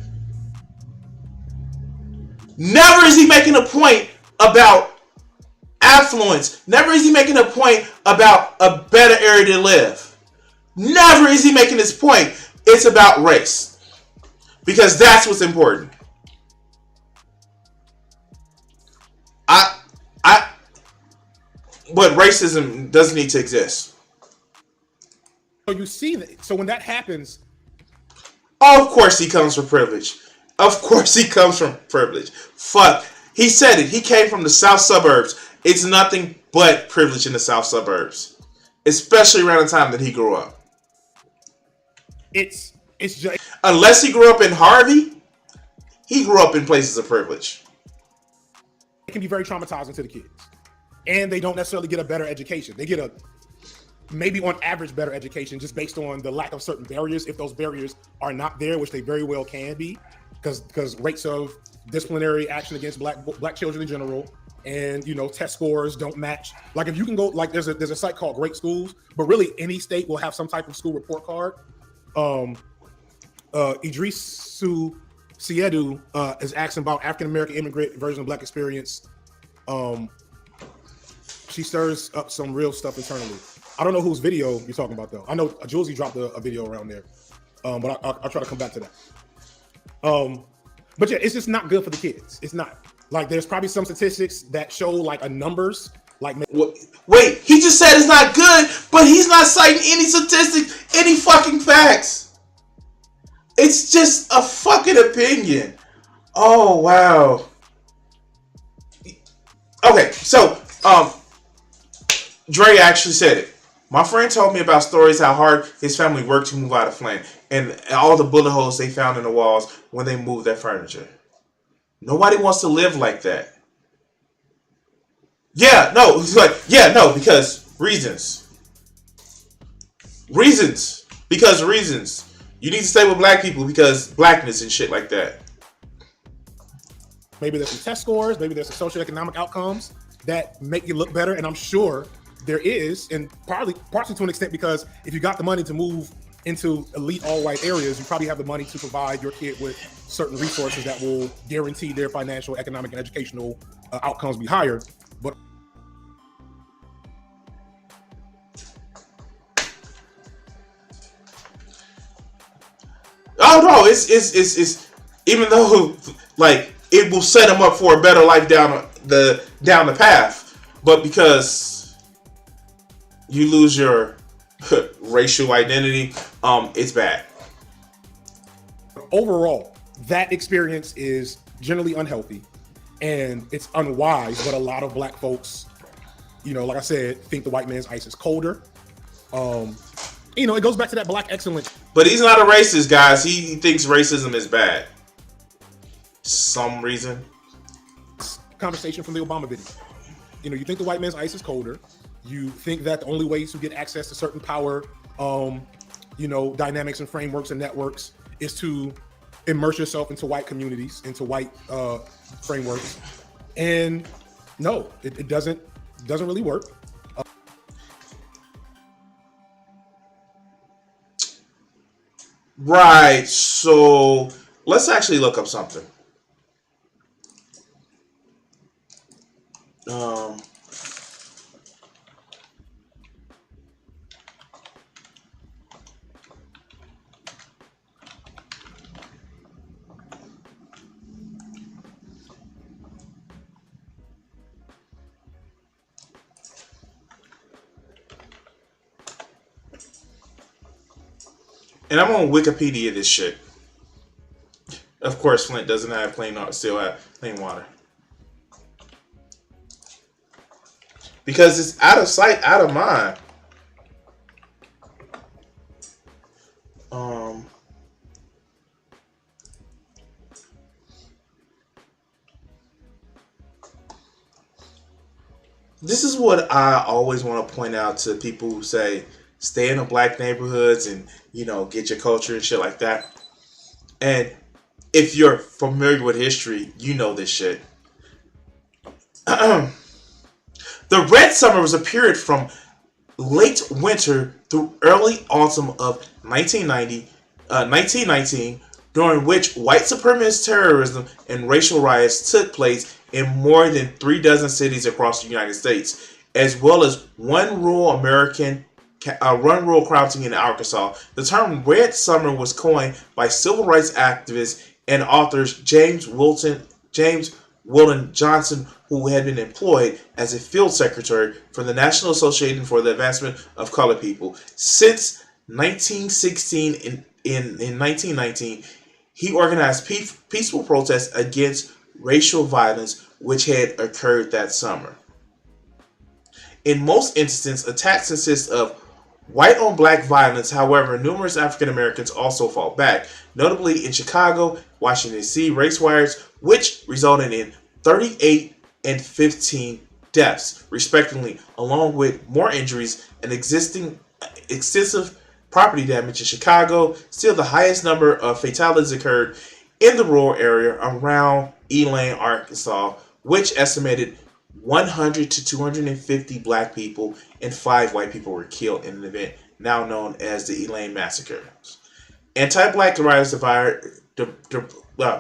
Never is he making a point about affluence. Never is he making a point about a better area to live. Never is he making this point. It's about race. Because that's what's important. But racism doesn't need to exist. So you see that. So when that happens, of course he comes from privilege. Of course he comes from privilege. Fuck. He said it. He came from the south suburbs. It's nothing but privilege in the south suburbs. Especially around the time that he grew up. It's just, unless he grew up in Harvey, he grew up in places of privilege. It can be very traumatizing to the kids. And they don't necessarily get a better education. They get a maybe on average better education just based on the lack of certain barriers. If those barriers are not there, which they very well can be, because rates of disciplinary action against black children in general, and test scores don't match. Like if you can go, like there's a site called Great Schools, but really any state will have some type of school report card. Idrisu Siedu is asking about African American immigrant version of Black experience. She stirs up some real stuff internally. I don't know whose video you're talking about though. I know Julesy dropped a video around there, but I'll try to come back to that. But yeah, it's just not good for the kids. It's not. Like there's probably some statistics that show like a numbers. Like wait, he just said it's not good, but he's not citing any statistics, any fucking facts. It's just a fucking opinion. Oh wow. Okay, so Dre actually said it. My friend told me about stories how hard his family worked to move out of Flint and all the bullet holes they found in the walls when they moved their furniture. Nobody wants to live like that. Yeah, no, he's like, yeah, no, because reasons. Because reasons. You need to stay with black people because blackness and shit like that. Maybe there's some test scores, maybe there's some socioeconomic outcomes that make you look better, and I'm sure there is, and partially to an extent because if you got the money to move into elite all-white areas, you probably have the money to provide your kid with certain resources that will guarantee their financial, economic, and educational outcomes be higher. But oh no, it's even though like it will set them up for a better life down the path, but because you lose your racial identity, it's bad. Overall, that experience is generally unhealthy and it's unwise, but a lot of black folks, like I said, think the white man's ice is colder. It goes back to that black excellence. But he's not a racist, guys. He thinks racism is bad. Some reason. Conversation from the Obama video. You think the white man's ice is colder. You think that the only way to get access to certain power, dynamics and frameworks and networks is to immerse yourself into white communities, into white frameworks. And no, it doesn't really work. Right. So let's actually look up something. And I'm on Wikipedia this shit. Of course, Flint doesn't have still have plain water. Because it's out of sight, out of mind. This is what I always want to point out to people who say stay in the black neighborhoods and get your culture and shit like that. And if you're familiar with history, you know this shit. The Red Summer was a period from late winter through early autumn of 1919, during which white supremacist terrorism and racial riots took place in more than 36 cities across the United States, as well as one rural county in Arkansas. The term Red Summer was coined by civil rights activists and authors James Wilton Johnson, who had been employed as a field secretary for the National Association for the Advancement of Colored People. Since 1916, in 1919, he organized peaceful protests against racial violence which had occurred that summer. In most instances, attacks consist of white-on-black violence. However, numerous African Americans also fought back, notably in Chicago, Washington, D.C., race riots, which resulted in 38 and 15 deaths, respectively, along with more injuries and extensive property damage in Chicago. Still, the highest number of fatalities occurred in the rural area around Elaine, Arkansas, which estimated 100 to 250 black people and 5 white people were killed in an event now known as the Elaine Massacre. Anti-black riots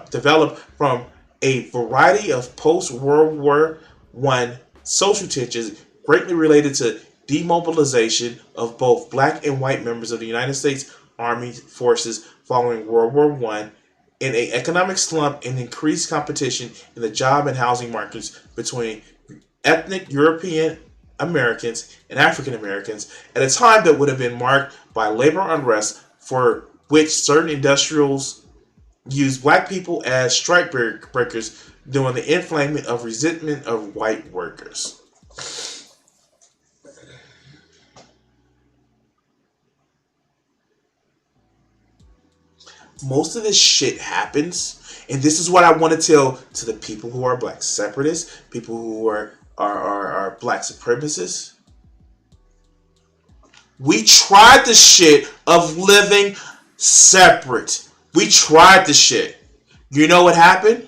developed from a variety of post-World War I social tensions greatly related to demobilization of both black and white members of the United States Army forces following World War I, and an economic slump and increased competition in the job and housing markets between ethnic European Americans and African Americans at a time that would have been marked by labor unrest, for which certain industrials used black people as strike breakers during the inflaming of resentment of white workers. Most of this shit happens, and this is what I want to tell to the people who are black separatists, people who are black supremacists. We tried the shit of living separate. We tried the shit. You know what happened?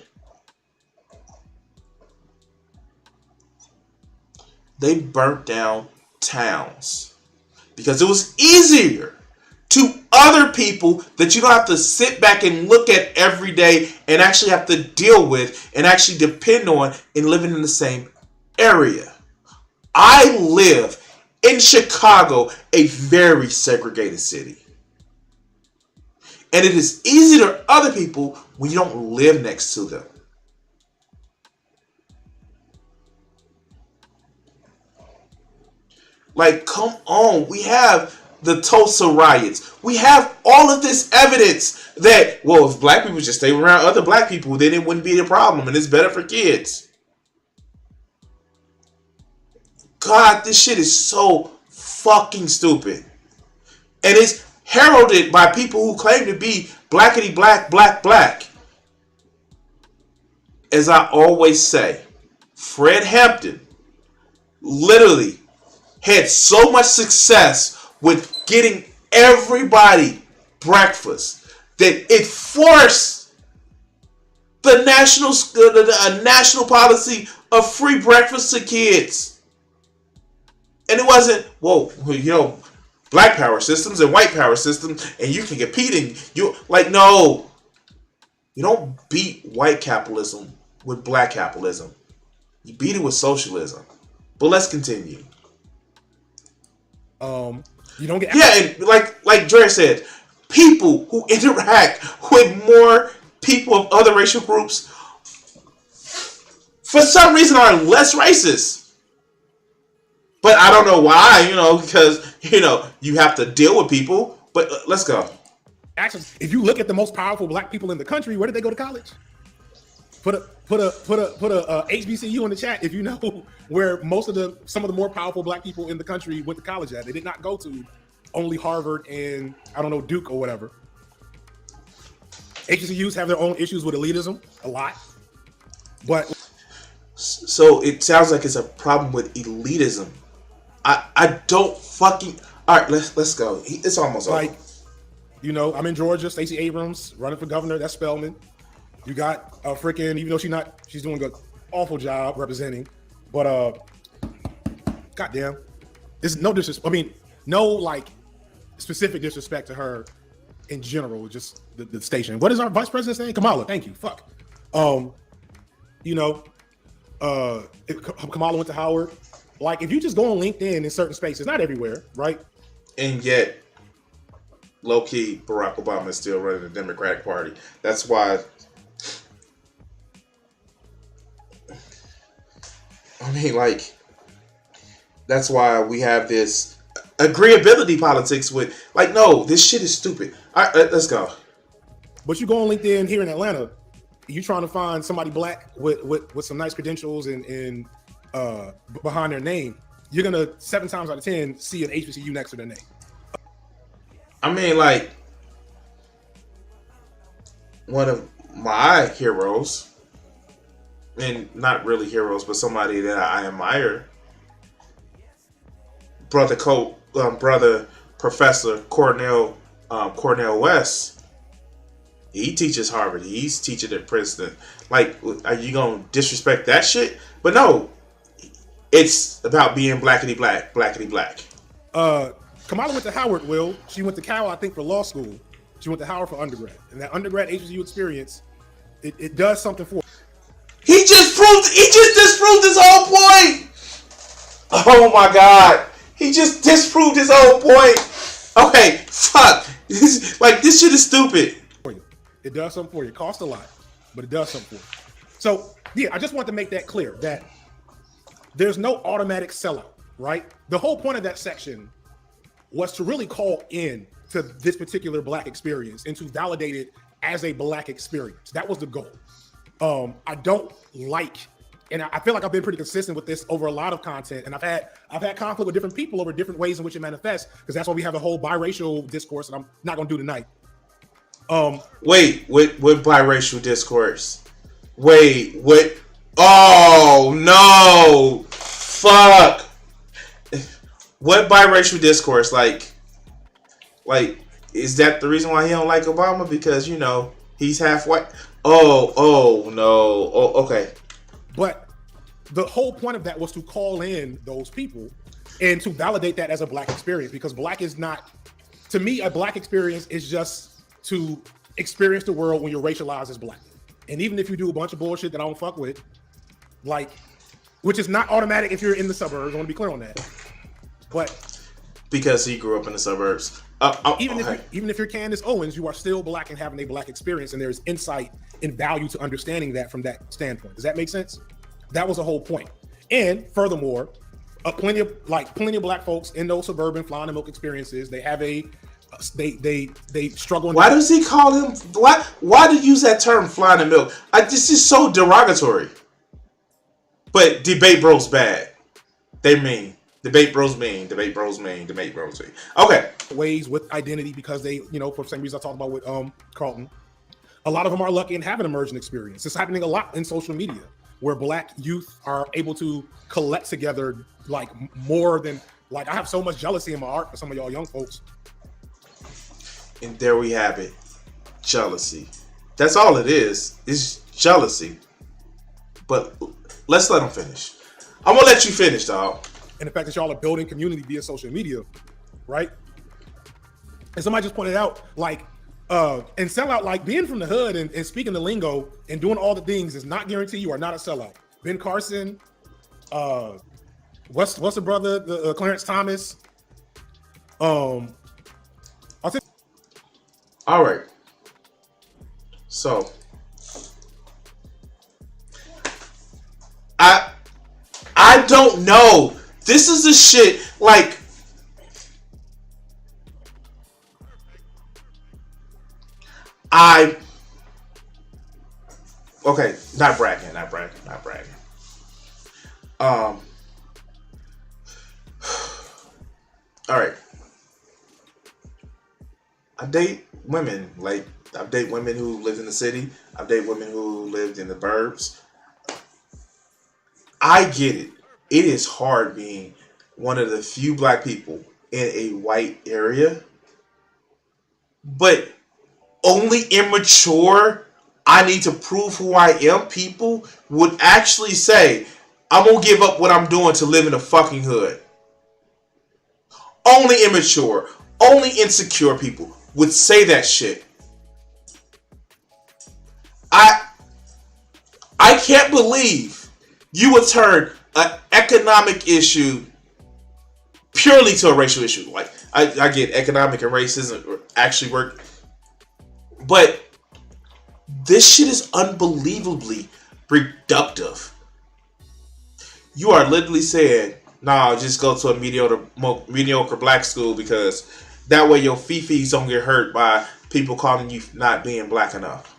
They burnt down towns because it was easier to other people that you don't have to sit back and look at every day and actually have to deal with and actually depend on in living in the same area. I live in Chicago, a very segregated city. And it is easy to other people when you don't live next to them. Like, come on. We have the Tulsa riots. We have all of this evidence that, well, if black people just stay around other black people, then it wouldn't be a problem and it's better for kids. God, this shit is so fucking stupid. And it's heralded by people who claim to be blackity black, black. As I always say, Fred Hampton literally had so much success with getting everybody breakfast that it forced the national policy of free breakfast to kids. And it wasn't, well, black power systems and white power systems, and you can compete, and no. You don't beat white capitalism with black capitalism. You beat it with socialism. But let's continue. You don't get... Yeah, and like Dre said, people who interact with more people of other racial groups, for some reason, are less racist. But I don't know why, because, you have to deal with people. But let's go. Actually, if you look at the most powerful black people in the country, where did they go to college? Put a HBCU in the chat if you know where some of the more powerful black people in the country went to college at. They did not go to only Harvard and I don't know Duke or whatever. HBCUs have their own issues with elitism a lot, but so it sounds like it's a problem with elitism. I don't fucking. All right, let's go. It's almost like over. You know, I'm in Georgia. Stacey Abrams running for governor. That's Spelman. You got a freaking, even though she's doing an awful job representing, but goddamn, there's no disrespect. I mean, no like specific disrespect to her in general, just the station. What is our vice president's name? Kamala. Thank you. Fuck. You know, Kamala went to Howard. Like, if you just go on LinkedIn in certain spaces, not everywhere, right? And yet, low key, Barack Obama is still running the Democratic Party. That's why. I mean, like, that's why we have this agreeability politics with, like, no, this shit is stupid. All right, let's go. But you go on LinkedIn here in Atlanta, you trying to find somebody black with some nice credentials and behind their name, you're gonna 7 times out of 10 see an HBCU next to their name. I mean, like, one of my heroes, and not really heroes, but somebody that I admire, brother Professor Cornel West. He teaches Harvard. He's teaching at Princeton. Like, are you gonna disrespect that shit? But no, it's about being blackity black. Kamala went to Howard, Will. She went to Cal, I think, for law school. She went to Howard for undergrad. And that undergrad HBCU experience, it does something for her. He just disproved his whole point. Oh my God. He just disproved his whole point. Okay, fuck. This shit is stupid. It does something for you. It costs a lot, but it does something for you. So, yeah, I just want to make that clear that there's no automatic sellout, right? The whole point of that section was to really call in to this particular black experience and to validate it as a black experience. That was the goal. I don't like, and I feel like I've been pretty consistent with this over a lot of content, and I've had conflict with different people over different ways in which it manifests, because that's why we have a whole biracial discourse that I'm not going to do tonight. Wait, what biracial discourse? Wait, what? Oh no! Fuck! What biracial discourse? Like, is that the reason why he don't like Obama? Because, you know, he's half white. Oh no. Oh, okay. But the whole point of that was to call in those people and to validate that as a black experience, because black is not, to me, a black experience is just to experience the world when you're racialized as black. And even if you do a bunch of bullshit that I don't fuck with, like, which is not automatic if you're in the suburbs, I want to be clear on that. But because he grew up in the suburbs. Even if you're Candace Owens, you are still black and having a black experience, and there's insight and value to understanding that from that standpoint. Does that make sense? That was the whole point. And furthermore, plenty of black folks in those suburban fly on the milk experiences, they have they struggle. Why does he call him? Why do you use that term, fly in the milk? This is so derogatory. But debate bros bad. They mean. Debate bros mean. Okay. Ways with identity, because they, you know, for the same reason I talked about with Carlton, a lot of them are lucky and have an emergent experience. It's happening a lot in social media, where black youth are able to collect together like more than, like, I have so much jealousy in my art for some of y'all young folks. And there we have it. Jealousy. That's all it is. It's jealousy. But let's let them finish. I'm gonna let you finish, dog. And the fact that y'all are building community via social media, right? And somebody just pointed out, like, and sellout, like being from the hood and speaking the lingo and doing all the things does not guarantee you are not a sellout. Ben Carson, what's the brother, the Clarence Thomas. All right. So I don't know. This is the shit, like, I okay, not bragging. Um, all right. I date women. Like, I date women who live in the city. I date women who lived in the burbs. I get it. It is hard being one of the few black people in a white area, but only immature, I need to prove who I am people would actually say, I'm gonna give up what I'm doing to live in a fucking hood. Only immature, only insecure people would say that shit. I I can't believe you would turn an economic issue purely to a racial issue. Like, I get economic and racism actually work, but this shit is unbelievably reductive. You are literally saying, nah, just go to a mediocre black school because that way your fifis don't get hurt by people calling you not being black enough.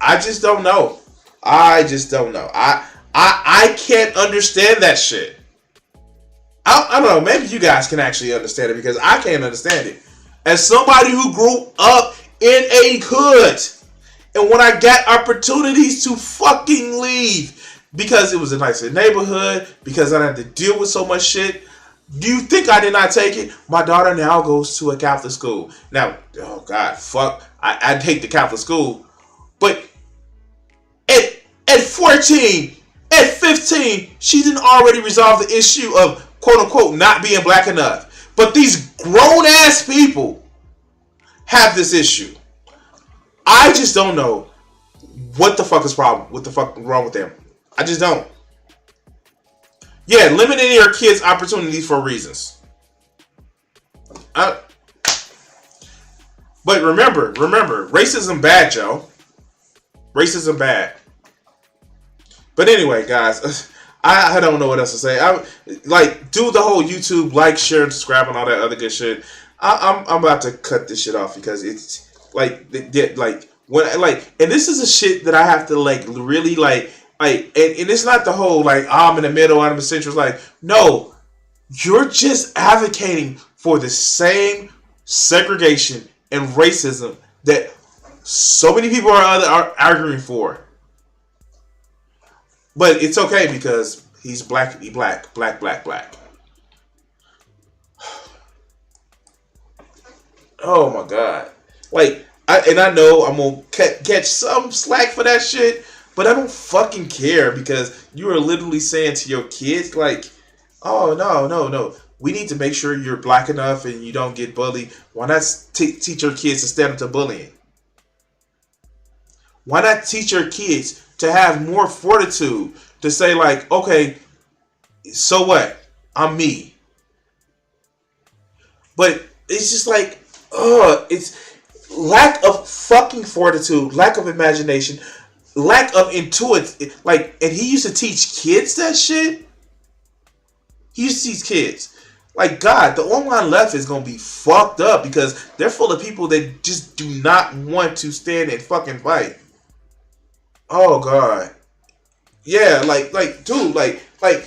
I just don't know. I can't understand that shit. I don't know. Maybe you guys can actually understand it because I can't understand it. As somebody who grew up in a hood, and when I got opportunities to fucking leave because it was a nicer neighborhood, because I didn't have to deal with so much shit, do you think I did not take it? My daughter now goes to a Catholic school. Now, oh God, fuck, I'd hate the Catholic school, but at 14, at 15, she didn't already resolve the issue of quote unquote not being black enough. But these grown ass people have this issue. I just don't know what the fuck is problem. What the fuck wrong with them? I just don't. Yeah, limiting your kids' opportunities for reasons. But remember, racism bad, Joe. Racism bad. But anyway, guys, I don't know what else to say. Do the whole YouTube like, share, and subscribe, and all that other good shit. I'm about to cut this shit off because it's and this is a shit that I have to really and it's not the whole I'm in the middle, I'm in the center. It's like, no, you're just advocating for the same segregation and racism that so many people are arguing for. But it's okay because he's black. Oh my God! I know I'm gonna catch some slack for that shit, but I don't fucking care because you are literally saying to your kids "Oh no, we need to make sure you're black enough and you don't get bullied." Why not teach your kids to stand up to bullying? Why not teach your kids to have more fortitude to say okay, so what? I'm me. But it's just it's lack of fucking fortitude, lack of imagination, lack of intuition. And he used to teach kids that shit. He used to teach kids. God, the online left is gonna be fucked up because they're full of people that just do not want to stand and fucking fight. Oh God, yeah, dude, I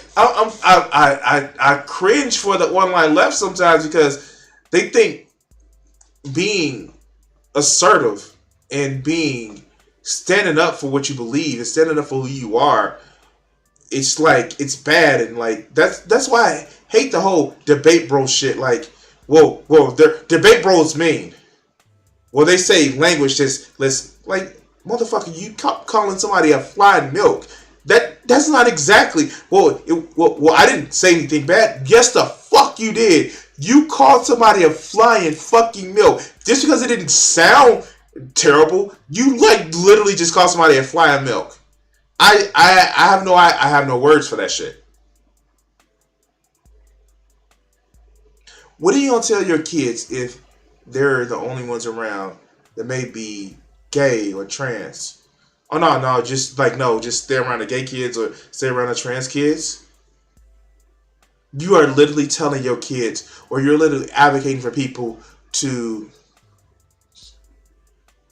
cringe for the online left sometimes because they think being assertive and standing up for what you believe and standing up for who you are, it's bad, and that's why I hate the whole debate bro shit. Whoa, debate bros mean. Well, they say language motherfucker, you calling somebody a flying milk. That's not exactly. Well, I didn't say anything bad. Yes, the fuck you did. You called somebody a flying fucking milk just because it didn't sound terrible. You literally just called somebody a flying milk. I have no words for that shit. What are you gonna tell your kids if they're the only ones around that may be gay or trans? Oh no, just stay around the gay kids or stay around the trans kids. You are literally telling your kids, or you're literally advocating for people to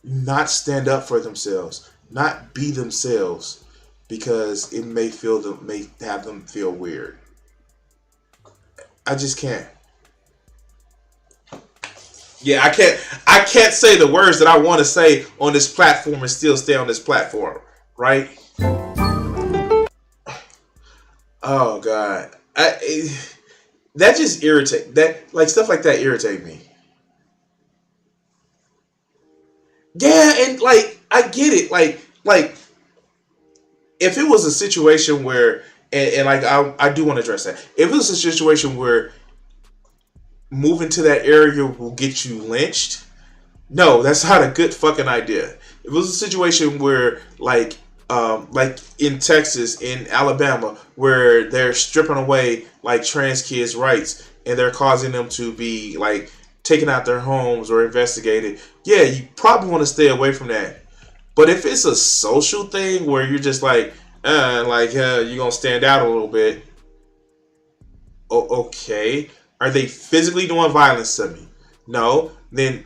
not stand up for themselves, not be themselves, because it may have them feel weird. I just can't. Yeah, I can't say the words that I want to say on this platform and still stay on this platform, right? Oh God, that just irritate that like stuff like that irritate me. Yeah, and like I get it, like if it was a situation where and like I do want to address that. If it was a situation where moving to that area will get you lynched, no, that's not a good fucking idea. If it was a situation where like in Texas, in Alabama, where they're stripping away like trans kids' rights and they're causing them to be like taken out their homes or investigated, yeah, you probably want to stay away from that. But if it's a social thing where you're just you're gonna stand out a little bit, okay. Are they physically doing violence to me? No. Then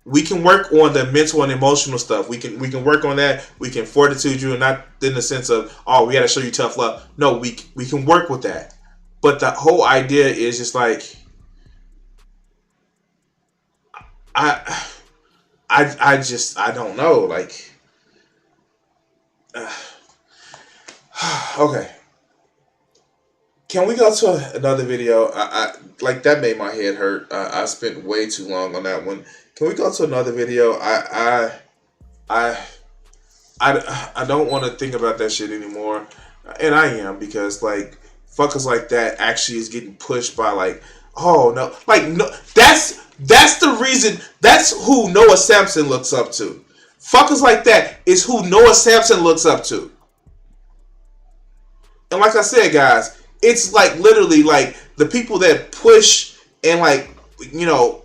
we can work on the mental and emotional stuff. We can work on that. We can fortitude you, and not in the sense of, oh, we got to show you tough love. No, we can work with that. But the whole idea is just like I I don't know. Like okay, can we go to another video? I like that made my head hurt. I spent way too long on that one. Can we go to another video? I I don't want to think about that shit anymore, and I am, because like fuckers like that actually is getting pushed by like, oh no, like no, that's the reason. That's who Noah Sampson looks up to. Fuckers like that is who Noah Sampson looks up to. And like I said, guys, it's like literally like the people that push and like you know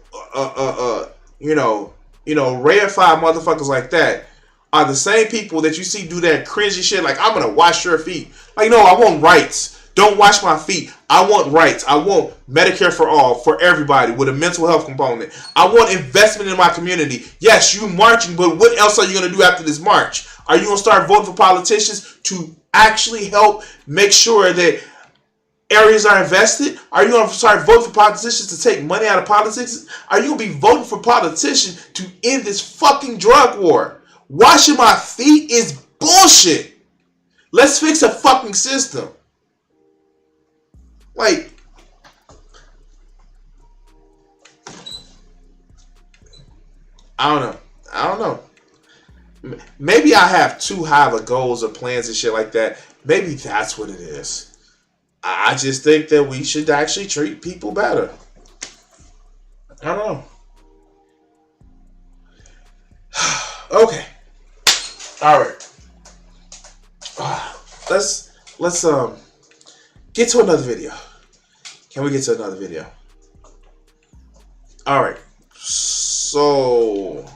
reify motherfuckers like that are the same people that you see do that cringy shit like, I'm gonna wash your feet. Like, no, I want rights. Don't wash my feet. I want rights. I want Medicare for all, for everybody, with a mental health component. I want investment in my community. Yes, you marching, but what else are you gonna do after this march? Are you gonna start voting for politicians to actually help make sure that areas are invested? Are you going to start voting for politicians to take money out of politics? Are you going to be voting for politicians to end this fucking drug war? Washing my feet is bullshit. Let's fix a fucking system. Like, I don't know. Maybe I have too high of goals or plans and shit like that. Maybe that's what it is. I just think that we should actually treat people better. I don't know. Okay. All right. Let's get to another video. Can we get to another video? All right. So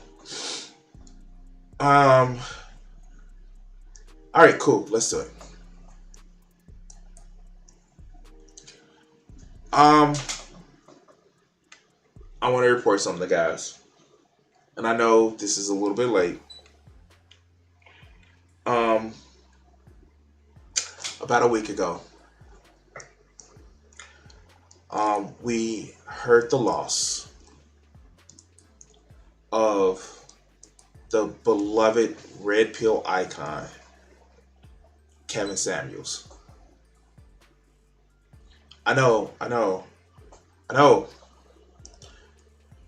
all right, cool. Let's do it. I want to report something, guys. And I know this is a little bit late. About a week ago, we heard the loss of the beloved red pill icon, Kevin Samuels. I know.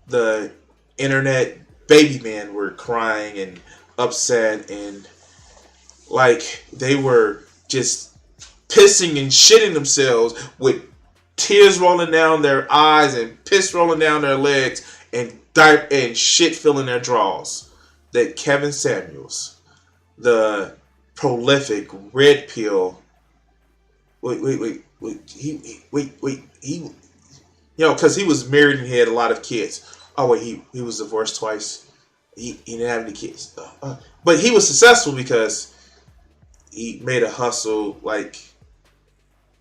The internet baby men were crying and upset, and like they were just pissing and shitting themselves with tears rolling down their eyes and piss rolling down their legs and shit filling their drawers. That Kevin Samuels, the prolific red pill, he because he was married and he had a lot of kids. Oh wait, he was divorced twice. He didn't have any kids, but he was successful because he made a hustle like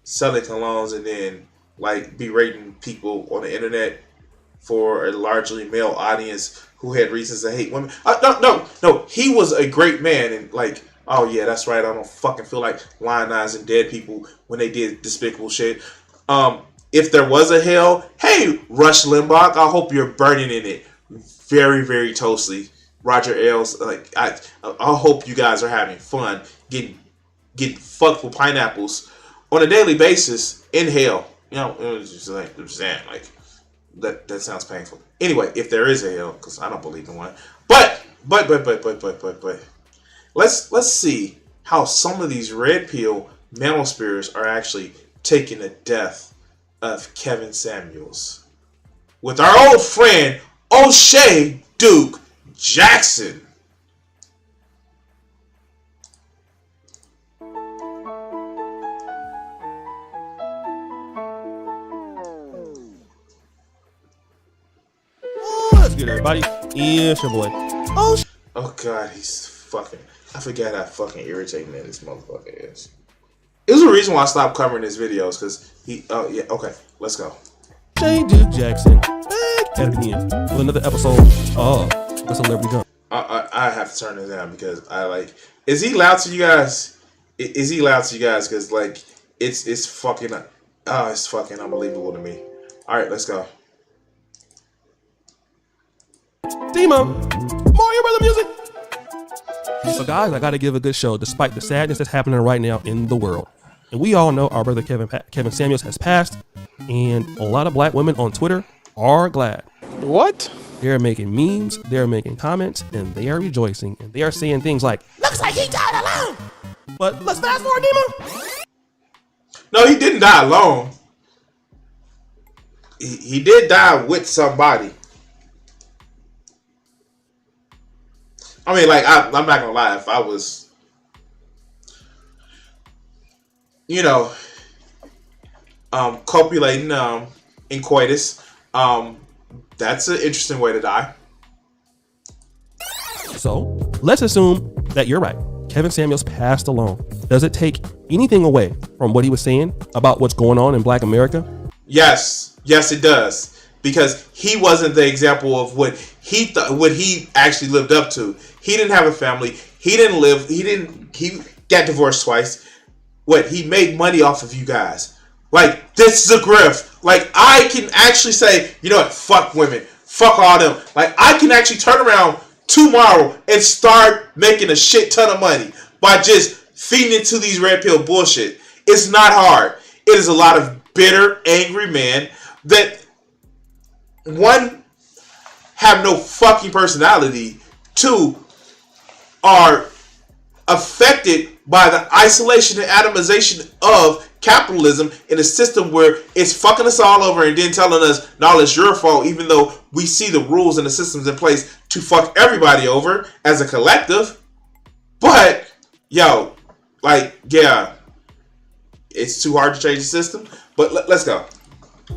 selling colognes, and then like berating people on the internet for a largely male audience who had reasons to hate women. No. He was a great man, and like, oh yeah, that's right. I don't fucking feel like lionizing dead people when they did despicable shit. If there was a hell, hey, Rush Limbaugh, I hope you're burning in it very, very toastly. Roger Ailes, like, I hope you guys are having fun getting fucked with pineapples on a daily basis in hell. You know, it was just like, I'm saying, like, that sounds painful. Anyway, if there is a hell, because I don't believe in one. But let's see how some of these red pill manospheres are actually taking the death of Kevin Samuels with our old friend O'Shea Duke Jackson. What's good, everybody? It's your boy. Oh God, he's fucking. I forgot how fucking irritating that this motherfucker is. It was the reason why I stopped covering his videos, because he. Oh yeah, okay, let's go. O'Shea Duke Jackson back at it again with another episode of The Celebrity Jump. I have to turn it down because I like. Is he loud to you guys? Is he loud to you guys? Because like it's fucking. Oh, it's fucking unbelievable to me. All right, let's go. Demo, Mario Brother music. So guys, I gotta give a good show despite the sadness that's happening right now in the world. And we all know our brother Kevin Samuels has passed, and a lot of black women on Twitter are glad. What? They're making memes, they're making comments, and they are rejoicing, and they are saying things like, "Looks like he died alone." But let's fast forward, Demo. No, he didn't die alone. He did die with somebody. I mean, like, I'm not gonna lie. If I was, you know, copulating in coitus, that's an interesting way to die. So let's assume that you're right. Kevin Samuels passed alone. Does it take anything away from what he was saying about what's going on in Black America? Yes, it does. Because he wasn't the example of what he actually lived up to. He didn't have a family. He got divorced twice. He made money off of you guys. Like, this is a grift. Like, I can actually say, you know what, fuck women. Fuck all them. Like, I can actually turn around tomorrow and start making a shit ton of money by just feeding into these red pill bullshit. It's not hard. It is a lot of bitter, angry men that, one, have no fucking personality. Two, are affected by the isolation and atomization of capitalism in a system where it's fucking us all over and then telling us, no, it's your fault, even though we see the rules and the systems in place to fuck everybody over as a collective. But, yo, like, yeah, it's too hard to change the system. But let's go.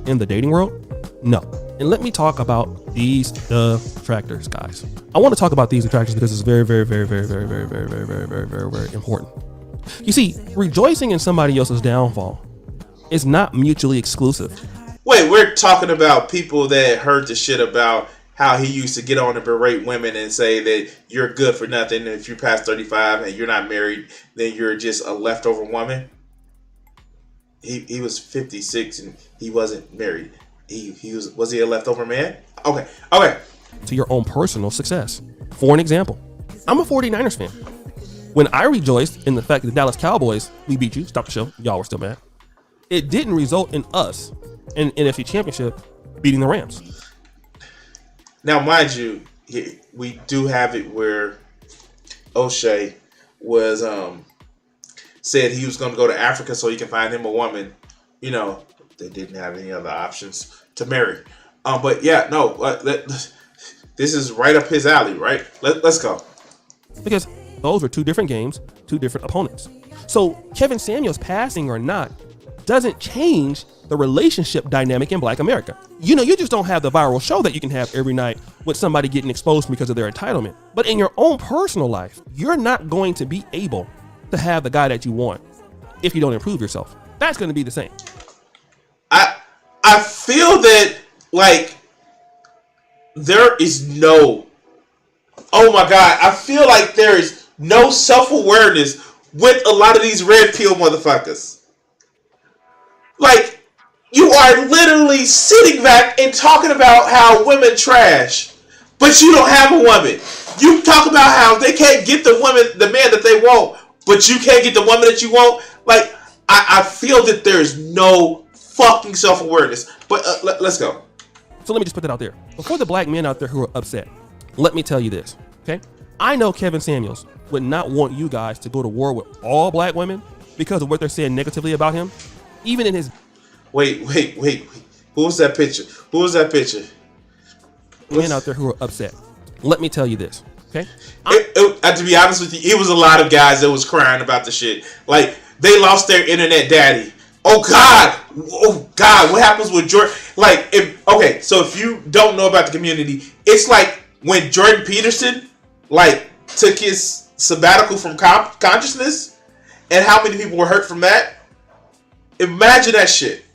In the dating world? No. And let me talk about these detractors, guys. I want to talk about these detractors because it's very, very, very, very, very, very, very, very, very, very, very, very important. You see, rejoicing in somebody else's downfall is not mutually exclusive. Wait, we're talking about people that heard the shit about how he used to get on and berate women and say that you're good for nothing. And if you're past 35 and you're not married, then you're just a leftover woman. He was 56 and he wasn't married. Was he a leftover man? Okay. To your own personal success. For an example, I'm a 49ers fan. When I rejoiced in the fact that the Dallas Cowboys, we beat you, stop the show, y'all were still mad. It didn't result in us in NFC Championship beating the Rams. Now, mind you, we do have it where O'Shea was said he was going to go to Africa so he can find him a woman, you know, they didn't have any other options to marry. But yeah, no, this is right up his alley, right? Let's go. Because those were two different games, two different opponents. So Kevin Samuels passing or not doesn't change the relationship dynamic in Black America. You know, you just don't have the viral show that you can have every night with somebody getting exposed because of their entitlement. But in your own personal life, you're not going to be able to have the guy that you want if you don't improve yourself. That's going to be the same. I feel that like there is no. Oh my God! I feel like there is no self-awareness with a lot of these red pill motherfuckers. Like, you are literally sitting back and talking about how women trash, but you don't have a woman. You talk about how they can't get the man that they want, but you can't get the woman that you want. Like, I feel that there's no fucking self-awareness. But let's go. So let me just put that out there. Before the black men out there who are upset, let me tell you this, okay? I know Kevin Samuels would not want you guys to go to war with all black women because of what they're saying negatively about him. Even in his... Wait. Who was that picture? Men out there who are upset. Let me tell you this, okay? To be honest with you, it was a lot of guys that was crying about the shit. Like, they lost their internet daddy. Oh God, what happens with Jordan? Like, okay, so if you don't know about the community, it's like when Jordan Peterson, like, took his sabbatical from consciousness, and how many people were hurt from that. Imagine that shit.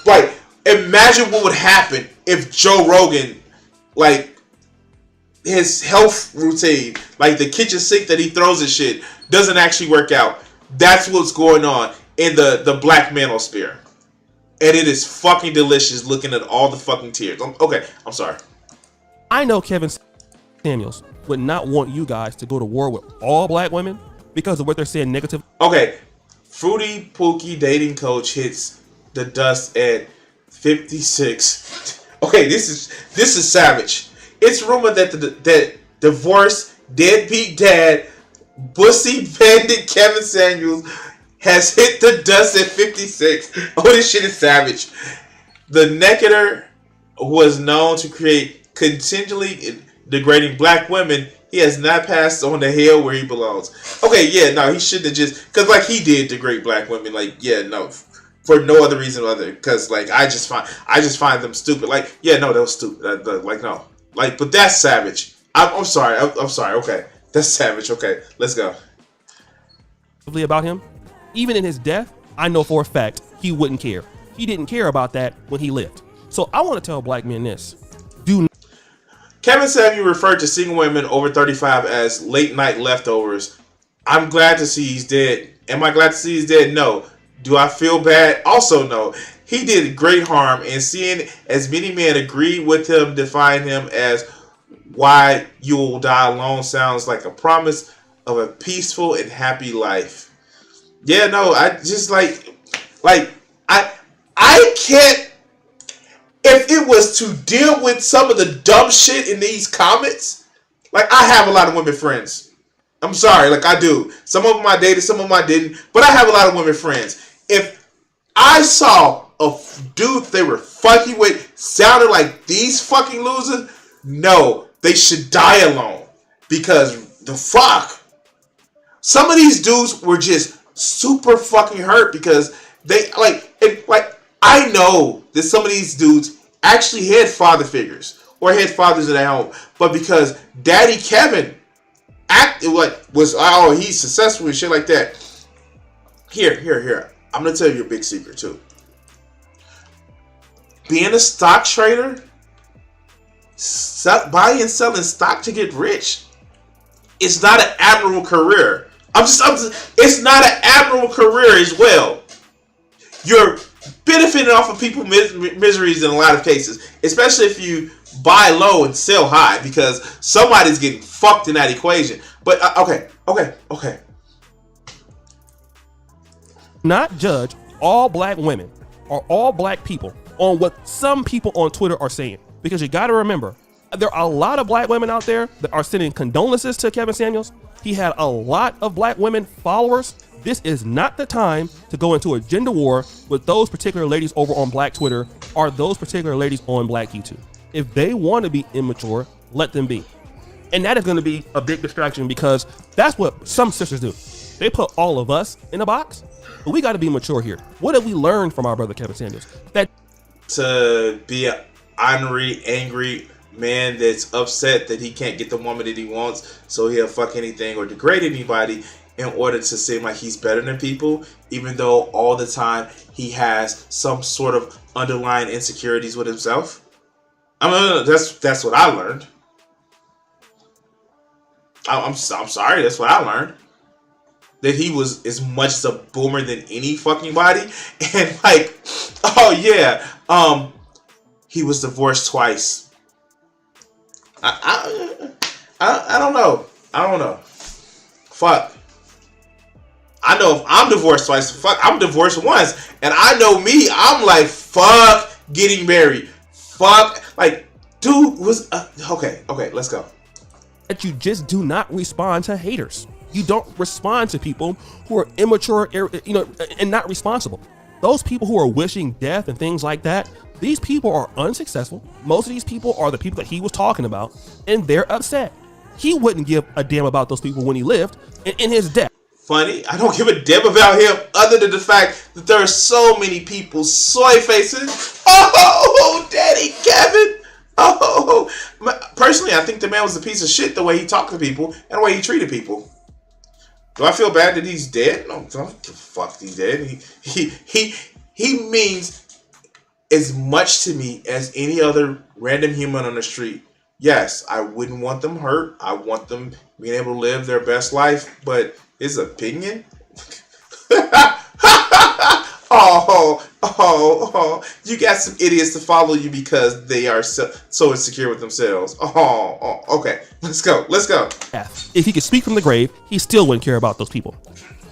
Like, imagine what would happen if Joe Rogan, like, his health routine, like the kitchen sink that he throws his shit, doesn't actually work out. That's what's going on in the black manosphere. And it is fucking delicious looking at all the fucking tears. Okay, I'm sorry. I know Kevin Samuels would not want you guys to go to war with all black women because of what they're saying negative. Okay, Fruity Pookie dating coach hits the dust at 56. Okay, this is savage. It's rumored that divorced deadbeat dad Bussy Bandit Kevin Samuels has hit the dust at 56. Oh, this shit is savage. The Necketer was known to create continually degrading black women. He has not passed on the hell where he belongs. Okay, yeah, no, he shouldn't have just... Because, like, he did degrade black women. Like, yeah, no. For no other reason other... Because, like, I just find them stupid. Like, yeah, no, that was stupid. Like, no. Like, but that's savage. I'm sorry. I'm sorry. Okay. That's savage. Okay, let's go. About him, even in his death, I know for a fact he wouldn't care. He didn't care about that when he lived. So I want to tell black men this. Kevin Samuel referred to single women over 35 as late night leftovers. I'm glad to see he's dead. Am I glad to see he's dead? No. Do I feel bad? Also no. He did great harm, and seeing as many men agree with him, define him as why you will die alone sounds like a promise of a peaceful and happy life. Yeah, no, I just like I can't. If it was to deal with some of the dumb shit in these comments, like, I have a lot of women friends. I'm sorry, like, I do. Some of them I dated, some of them I didn't, but I have a lot of women friends. If I saw a dude they were fucking with sounded like these fucking losers, no, they should die alone. Because the fuck? Some of these dudes were just super fucking hurt because they, I know that some of these dudes actually had father figures or had fathers in their home, but because Daddy Kevin he's successful and shit like that. Here. I'm gonna tell you a big secret too. Being a stock trader, buying and selling stock to get rich, it's not an admirable career. It's not an admirable career as well. You're benefiting off of people's miseries in a lot of cases, especially if you buy low and sell high, because somebody's getting fucked in that equation. But okay. Not judge all black women or all black people on what some people on Twitter are saying, because you got to remember, there are a lot of black women out there that are sending condolences to Kevin Samuels. He had a lot of black women followers. This is not the time to go into a gender war with those particular ladies over on black Twitter or those particular ladies on black YouTube. If they want to be immature, let them be. And that is going to be a big distraction, because that's what some sisters do. They put all of us in a box, but we got to be mature here. What have we learned from our brother Kevin Samuels? That to be an ornery, angry man that's upset that he can't get the woman that he wants, so he'll fuck anything or degrade anybody, in order to seem like he's better than people, even though all the time he has some sort of underlying insecurities with himself. I mean, that's what I learned. I'm sorry, that's what I learned. That he was as much as a boomer than any fucking body, and like, oh yeah, he was divorced twice. I don't know. I don't know. Fuck. I know if I'm divorced twice, fuck, I'm divorced once. And I know me, I'm like, fuck getting married. Fuck. Like, dude was, okay, let's go. That you just do not respond to haters. You don't respond to people who are immature, and not responsible. Those people who are wishing death and things like that, these people are unsuccessful. Most of these people are the people that he was talking about, and they're upset. He wouldn't give a damn about those people when he lived. In his death. Funny, I don't give a damn about him other than the fact that there are so many people soy faces. Oh, Daddy Kevin. Oh, personally, I think the man was a piece of shit the way he talked to people and the way he treated people. Do I feel bad that he's dead? No, don't give a fuck he's dead. He means as much to me as any other random human on the street. Yes, I wouldn't want them hurt. I want them being able to live their best life, but his opinion? Oh, you got some idiots to follow you because they are so insecure with themselves. Okay, let's go. If he could speak from the grave, he still wouldn't care about those people.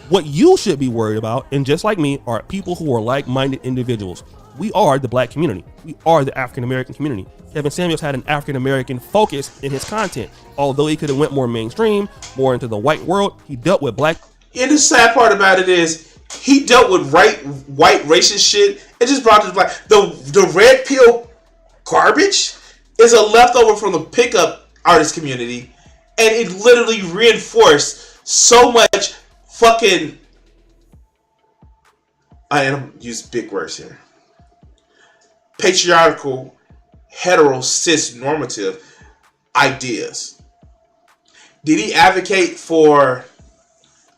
What you should be worried about, and just like me, are people who are like-minded individuals. We are the black community. We are the African-American community. Kevin Samuels had an African-American focus in his content. Although he could have went more mainstream, more into the white world, he dealt with black. And the sad part about it is, he dealt with white racist shit and just brought it to black. The red pill garbage is a leftover from the pickup artist community, and it literally reinforced so much fucking. I am use big words here. Patriarchal, hetero, cis normative ideas. Did he advocate for,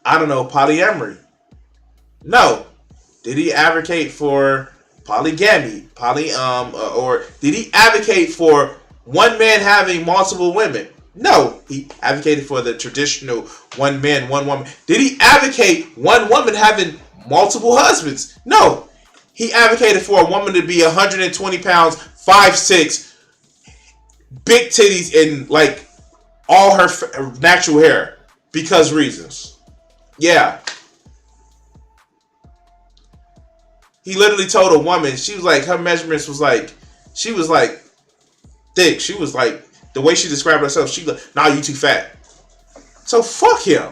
I don't know, polyamory? No. Did he advocate for polygamy? Or did he advocate for one man having multiple women? No. He advocated for the traditional one man, one woman. Did he advocate one woman having multiple husbands? No. He advocated for a woman to be 120 pounds, 5'6", big titties, and like all her natural hair because reasons. Yeah. He literally told a woman, she was like, her measurements was like, she was like thick. She was like, the way she described herself, she like, nah, you too fat. So fuck him.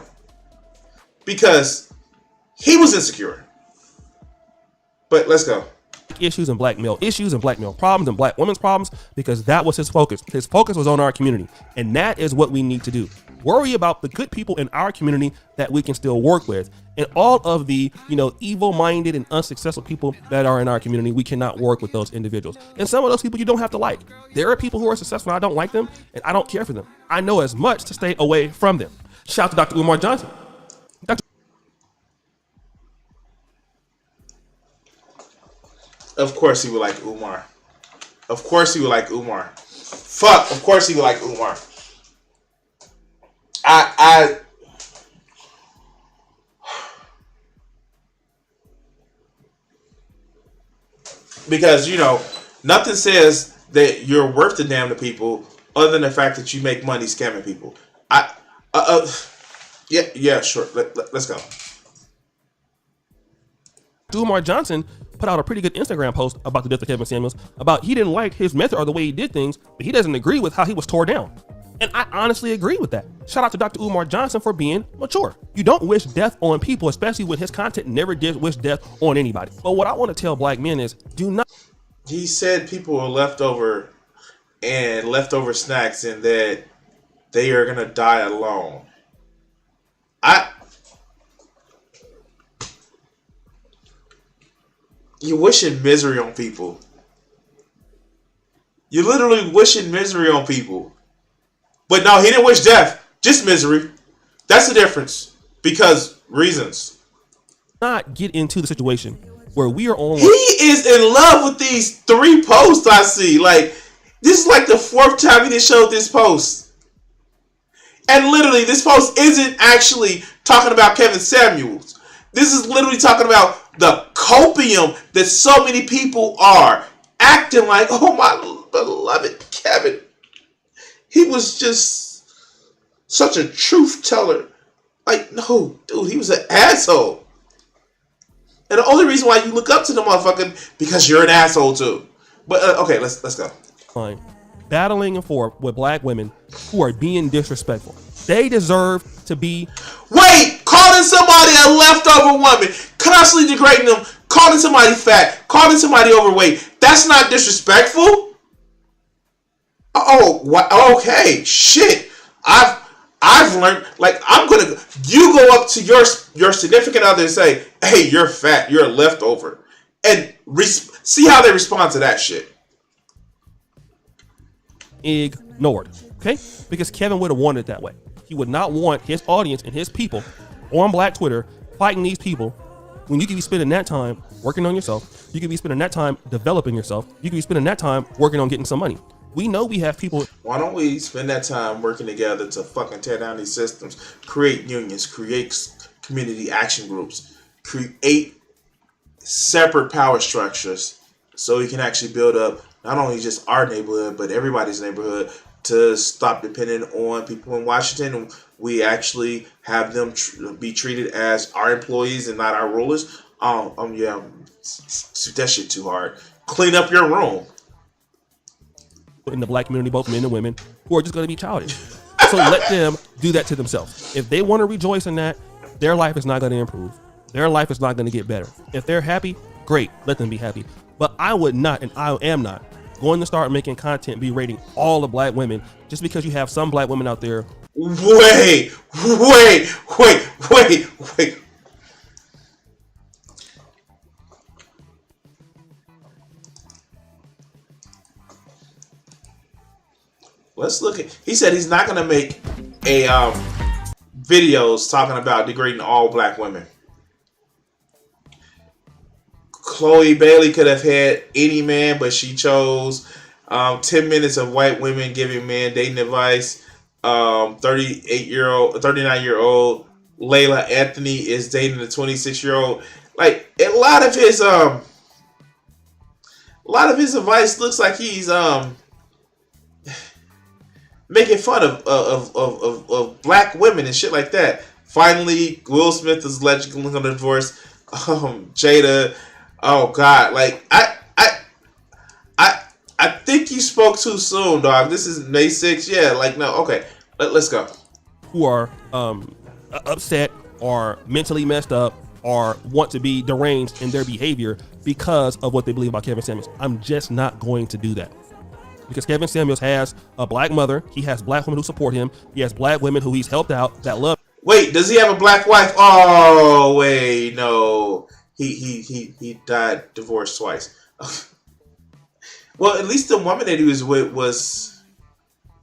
Because he was insecure. But let's go. Issues and black male problems and black women's problems, because that was his focus. His focus was on our community, and that is what we need to do. Worry about the good people in our community that we can still work with, and all of the evil-minded and unsuccessful people that are in our community, we cannot work with those individuals. And some of those people you don't have to like. There are people who are successful, and I don't like them, and I don't care for them. I know as much to stay away from them. Shout out to Dr. Umar Johnson. Of course he would like Umar. Of course he would like Umar. Fuck, of course he would like Umar. Because, nothing says that you're worth the damn to people other than the fact that you make money scamming people. Yeah, sure. Let's go. Umar Johnson put out a pretty good Instagram post about the death of Kevin Samuels, about he didn't like his method or the way he did things, but he doesn't agree with how he was tore down. And I honestly agree with that. Shout out to Dr. Umar Johnson for being mature. You don't wish death on people, especially when his content never did wish death on anybody. But what I want to tell black men is, do not. He said people are leftover and leftover snacks and that they are going to die alone. You're wishing misery on people. You're literally wishing misery on people. But no, he didn't wish death. Just misery. That's the difference. Because reasons. Not get into the situation where we are on. He is in love with these 3 posts I see. Like, this is like the 4th time he just showed this post. And literally, this post isn't actually talking about Kevin Samuels. This is literally talking about the copium that so many people are acting like, oh my beloved Kevin. He was just such a truth teller. Like, no, dude, he was an asshole. And the only reason why you look up to the motherfucker because you're an asshole too. But okay, let's go. Fine. Battling for with black women who are being disrespectful. They deserve to be. Wait, calling somebody a leftover woman, constantly degrading them, calling somebody fat, calling somebody overweight. That's not disrespectful. Oh, what? Okay, shit. I've learned. Like, you go up to your significant other and say, "Hey, you're fat. You're a leftover," and see how they respond to that shit. Ignored, okay? Because Kevin would have wanted it that way. He would not want his audience and his people on Black Twitter fighting these people when you could be spending that time working on yourself. You could be spending that time developing yourself. You could be spending that time working on getting some money. We know we have people. Why don't we spend that time working together to fucking tear down these systems, create unions, create community action groups, create separate power structures so we can actually build up not only just our neighborhood, but everybody's neighborhood to stop depending on people in Washington. And we actually have them be treated as our employees and not our rulers. Yeah, that shit too hard. Clean up your room. In the black community, both men and women, who are just going to be childish. So let them do that to themselves. If they want to rejoice in that, their life is not going to improve. Their life is not going to get better. If they're happy, great, let them be happy. But I would not, and I am not, going to start making content berating all the black women just because you have some black women out there. Wait. Let's look at. He said he's not gonna make a videos talking about degrading all black women. Chloe Bailey could have had any man, but she chose 10 minutes of white women giving men dating advice. 39-year-old Layla Anthony is dating a 26-year-old. Like, a lot of his advice looks like he's making fun of black women and shit like that. Finally, Will Smith is allegedly going to divorce Jada. Oh God! Like I think you spoke too soon, dog. This is May 6th. Yeah, like no. Okay, let's go. Who are upset or mentally messed up or want to be deranged in their behavior because of what they believe about Kevin Samuels. I'm just not going to do that. Because Kevin Samuels has a black mother. He has black women who support him. He has black women who he's helped out that love. Wait, does he have a black wife? Oh, wait, no. He died divorced twice. Well, at least the woman that he was with was...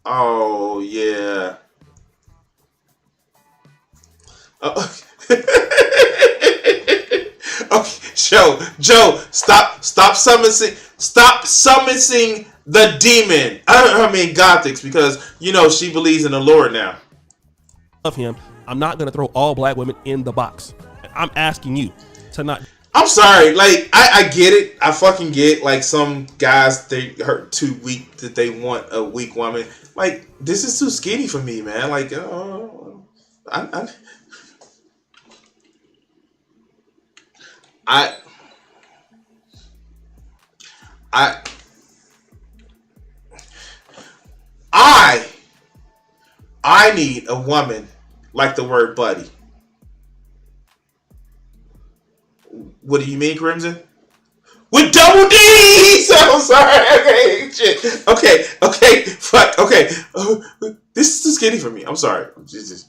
Oh, yeah. Okay, Joe, stop summoning the demon. I mean Gothics, because you know she believes in the Lord now. Of him, I'm not gonna throw all black women in the box. I'm asking you to not. I'm sorry, like I get it. I fucking get like some guys they hurt too weak that they want a weak woman. Like this is too skinny for me, man. Like I need a woman like the word buddy. What do you mean, Crimson? With double D's! I'm sorry. Okay, shit. Okay. Fuck. Okay. This is too skinny for me. I'm sorry. Jesus.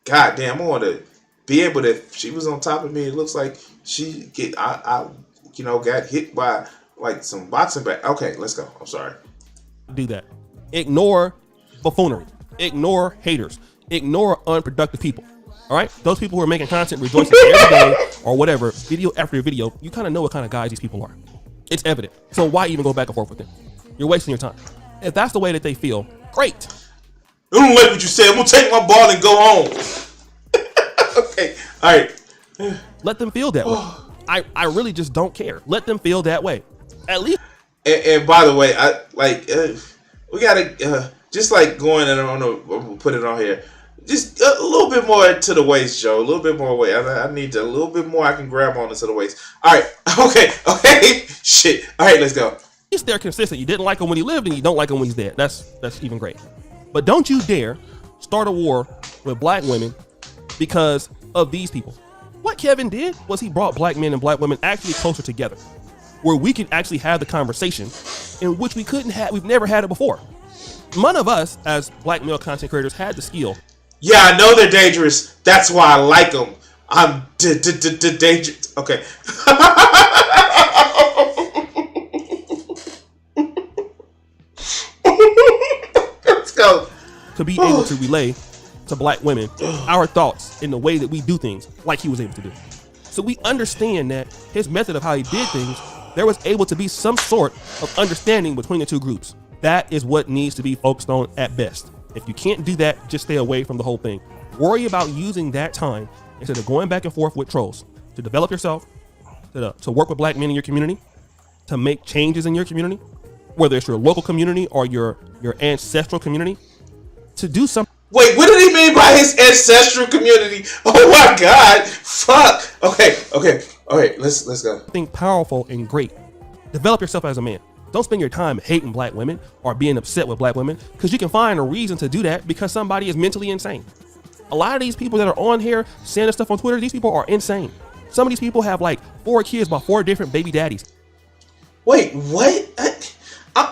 God damn, I want to be able to. If she was on top of me, it looks like she got hit by like some boxing bag. Okay, let's go. I'm sorry. Do that. Ignore buffoonery. Ignore haters. Ignore unproductive people. All right, those people who are making content, rejoicing every day or whatever, video after video, you kind of know what kind of guys these people are. It's evident. So why even go back and forth with them? You're wasting your time. If that's the way that they feel, great. I don't like what you said. I'm gonna take my ball and go home. Okay, all right. Let them feel that way. I really just don't care. Let them feel that way. At least. And by the way, I like we gotta just like going and I'm gonna put it on here. Just a little bit more to the waist, Joe. A little bit more weight. I need a little bit more I can grab on to the waist. All right. Okay. Shit. All right, let's go. At least they're consistent. You didn't like him when he lived and you don't like him when he's dead. That's even great. But don't you dare start a war with black women because of these people. What Kevin did was he brought black men and black women actually closer together, where we could actually have the conversation in which we've never had it before. None of us as black male content creators had the skill. Yeah, I know they're dangerous. That's why I like them. I'm dangerous. Okay. Let's go. To be able to relay to black women our thoughts in the way that we do things like he was able to do. So we understand that his method of how he did things, there was able to be some sort of understanding between the two groups. That is what needs to be focused on at best. If you can't do that, just stay away from the whole thing. Worry about using that time instead of going back and forth with trolls to develop yourself, to work with black men in your community, to make changes in your community, whether it's your local community or your ancestral community, to do something. Wait, what did he mean by his ancestral community? Oh my God! Fuck. Okay. All right, let's go. Something powerful and great. Develop yourself as a man. Don't spend your time hating black women or being upset with black women, because you can find a reason to do that because somebody is mentally insane. A lot of these people that are on here saying this stuff on Twitter, these people are insane. Some of these people have like 4 kids by 4 different baby daddies. Wait, what? How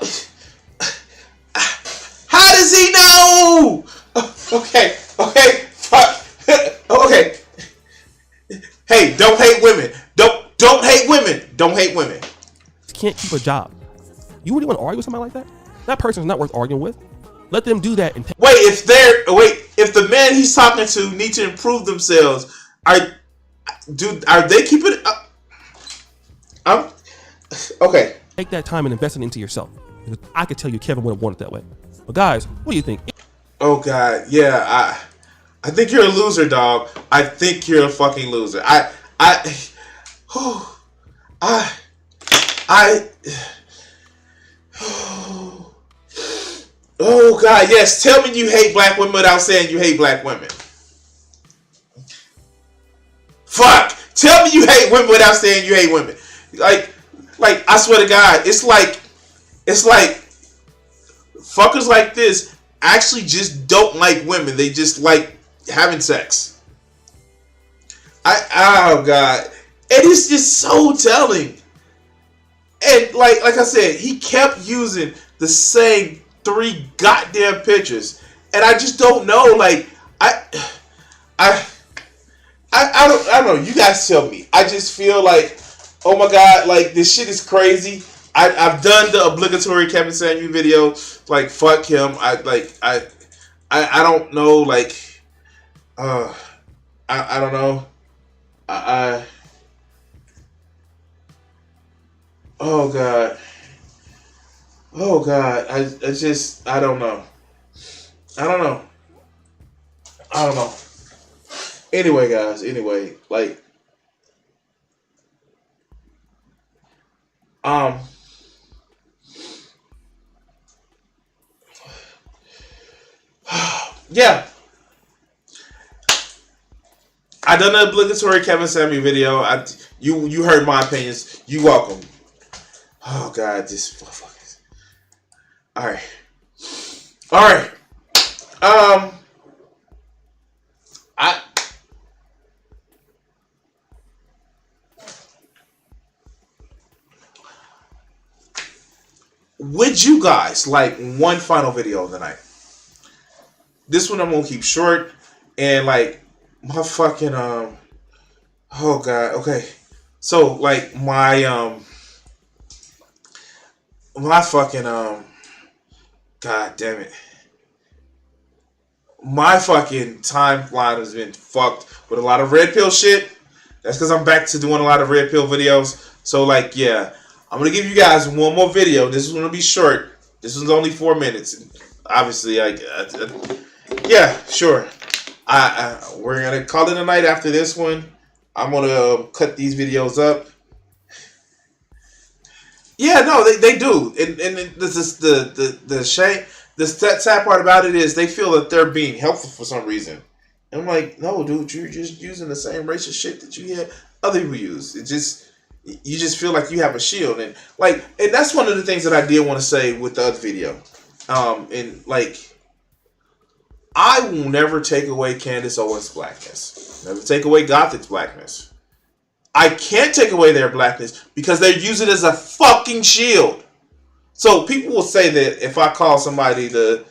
does he know? Okay, fuck. Okay. Hey, don't hate women. Don't hate women. Don't hate women. Can't keep a job. You really want to argue with somebody like that? That person's not worth arguing with. Let them do that. And if the men he's talking to need to improve themselves, are they keeping it up? Okay. Take that time and invest it into yourself. Because I could tell you Kevin would have won it that way. But guys, what do you think? Oh God, yeah, I think you're a loser, dog. I think you're a fucking loser. Oh God, yes. Tell me you hate black women without saying you hate black women. Fuck. Tell me you hate women without saying you hate women. Like I swear to God, it's like fuckers like this actually just don't like women. They just like having sex. Oh God. And it's just so telling. And like I said, he kept using the same 3 goddamn pictures, and I just don't know. Like I don't know. You guys tell me. I just feel like, oh my God, like this shit is crazy. I've done the obligatory Kevin Samuel video. Like fuck him. I don't know. Like I don't know. Oh God. Oh God. I don't know. I don't know. Anyway, guys. Like yeah. I done the obligatory Kevin Samuel video. You heard my opinions. You welcome. Oh God, this motherfuckers. All right. Would you guys like one final video of the night? This one I'm gonna keep short and like my fucking oh God, okay. So like my fucking God damn it. my fucking timeline has been fucked with a lot of red pill shit. That's because I'm back to doing a lot of red pill videos. So like, yeah, I'm gonna give you guys one more video. This is gonna be short. This one's only 4 minutes. Obviously, yeah, sure. We're gonna call it a night after this one. I'm gonna cut these videos up. Yeah, no, they do, and this is the shame. The sad part about it is they feel that they're being helpful for some reason. And I'm like, no, dude, you're just using the same racist shit that you hear other people use. You just feel like you have a shield, and that's one of the things that I did want to say with the other video. And like, I will never take away Candace Owens' blackness. Never take away Gothic's blackness. I can't take away their blackness because they use it as a fucking shield. So people will say that if I call somebody the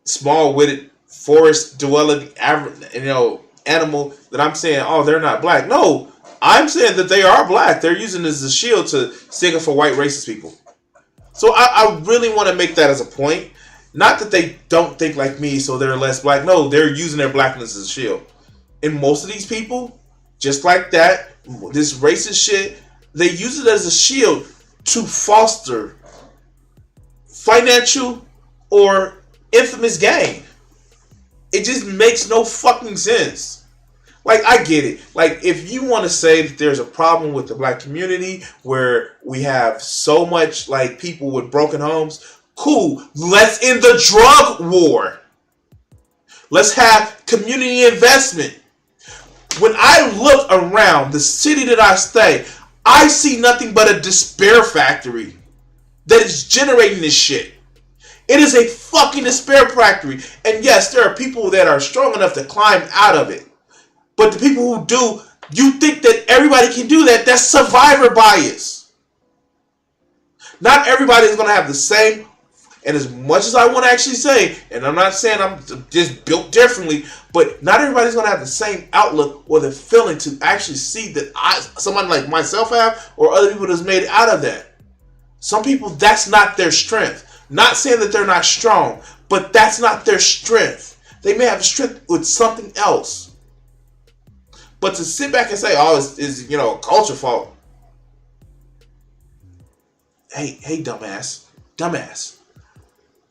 small-witted forest dwelling animal, that I'm saying, oh, they're not black. No, I'm saying that they are black. They're using it as a shield to stick up for white racist people. So I really want to make that as a point. Not that they don't think like me, so they're less black. No, they're using their blackness as a shield. And most of these people, just like that, this racist shit, they use it as a shield to foster financial or infamous gain. It just makes no fucking sense. Like, I get it. Like, if you want to say that there's a problem with the black community where we have so much, like, people with broken homes, cool. Let's end the drug war. Let's have community investment. When I look around the city that I stay, I see nothing but a despair factory that is generating this shit. It is a fucking despair factory. And yes, there are people that are strong enough to climb out of it. But the people who do, you think that everybody can do that. That's survivor bias. Not everybody is going to have the same. And as much as I want to actually say, and I'm not saying I'm just built differently, but not everybody's going to have the same outlook or the feeling to actually see that someone like myself have, or other people that's made it out of that. Some people, that's not their strength. Not saying that they're not strong, but that's not their strength. They may have strength with something else. But to sit back and say, oh, it's a culture fault. Hey, dumbass.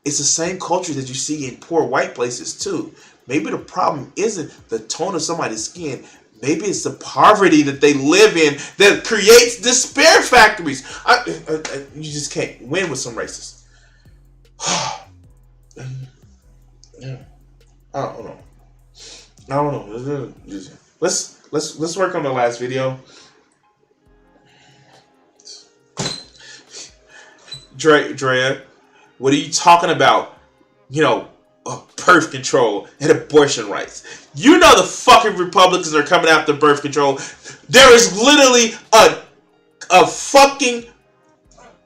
It's the same culture that you see in poor white places too. Maybe the problem isn't the tone of somebody's skin. Maybe it's the poverty that they live in that creates despair factories. You just can't win with some racists. I don't know. Let's work on the last video. Drea, what are you talking about? Birth control and abortion rights. You know the fucking Republicans are coming after birth control. There is literally a fucking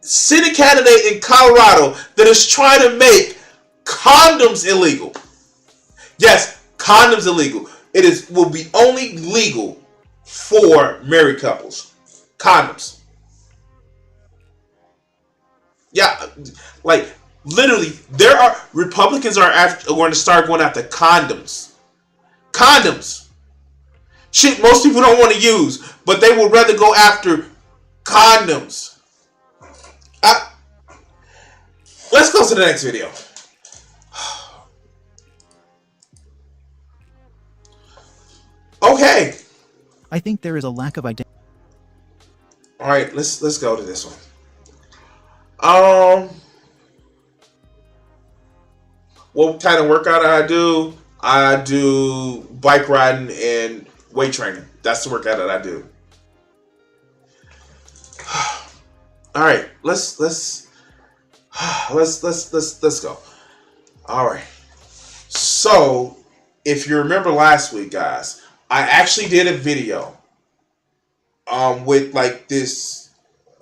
Senate candidate in Colorado that is trying to make condoms illegal. Yes, condoms illegal. Will be only legal for married couples. Condoms. Yeah, like literally, Republicans are going to start going after condoms. Condoms. Shit most people don't want to use, but they would rather go after condoms. Let's go to the next video. Okay. I think there is a lack of identity. All right, let's go to this one. What kind of workout I do? I do bike riding and weight training. That's the workout that I do. All right, let's go. All right. So, if you remember last week, guys, I actually did a video with like this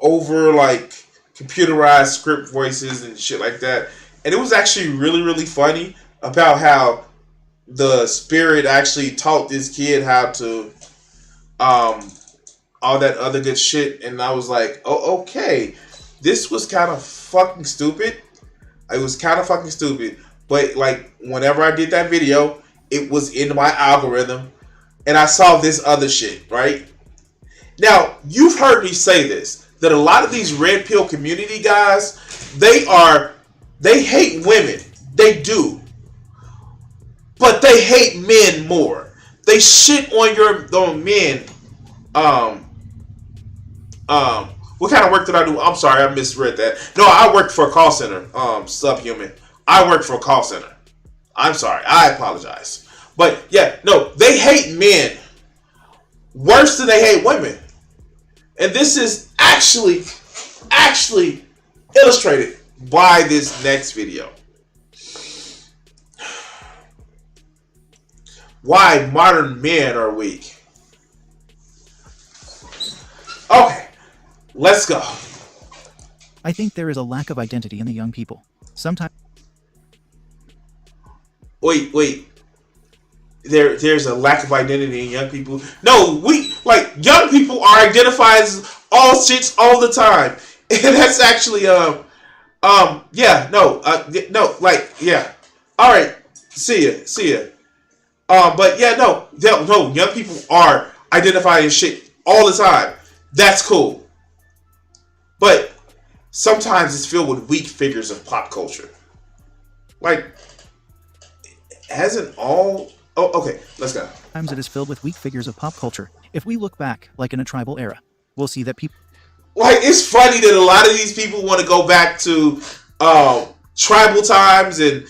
over like computerized script voices and shit like that. And it was actually really, really funny about how the spirit actually taught this kid how to all that other good shit. And I was like, oh, okay. This was kind of fucking stupid. It was kind of fucking stupid. But like whenever I did that video, it was in my algorithm, and I saw this other shit. Right now, you've heard me say this, that a lot of these red pill community guys, they hate women. They do, but they hate men more. They shit on men. What kind of work did I do? I'm sorry, I misread that. No, I worked for a call center. Subhuman. I worked for a call center. I'm sorry. I apologize. But yeah, no, they hate men worse than they hate women. And this is actually illustrated by this next video. Why modern men are weak. Okay, let's go. I think there is a lack of identity in the young people. Sometimes Wait. There's a lack of identity in young people. No, young people are identified as all shits all the time. And that's actually yeah. All right. See ya. But yeah, no, young people are identified as shit all the time. That's cool. But sometimes it's filled with weak figures of pop culture. Like, hasn't all... Oh, okay, let's go. it is filled with weak figures of pop culture. If we look back, like in a tribal era, we'll see that people... Like, it's funny that a lot of these people want to go back to tribal times and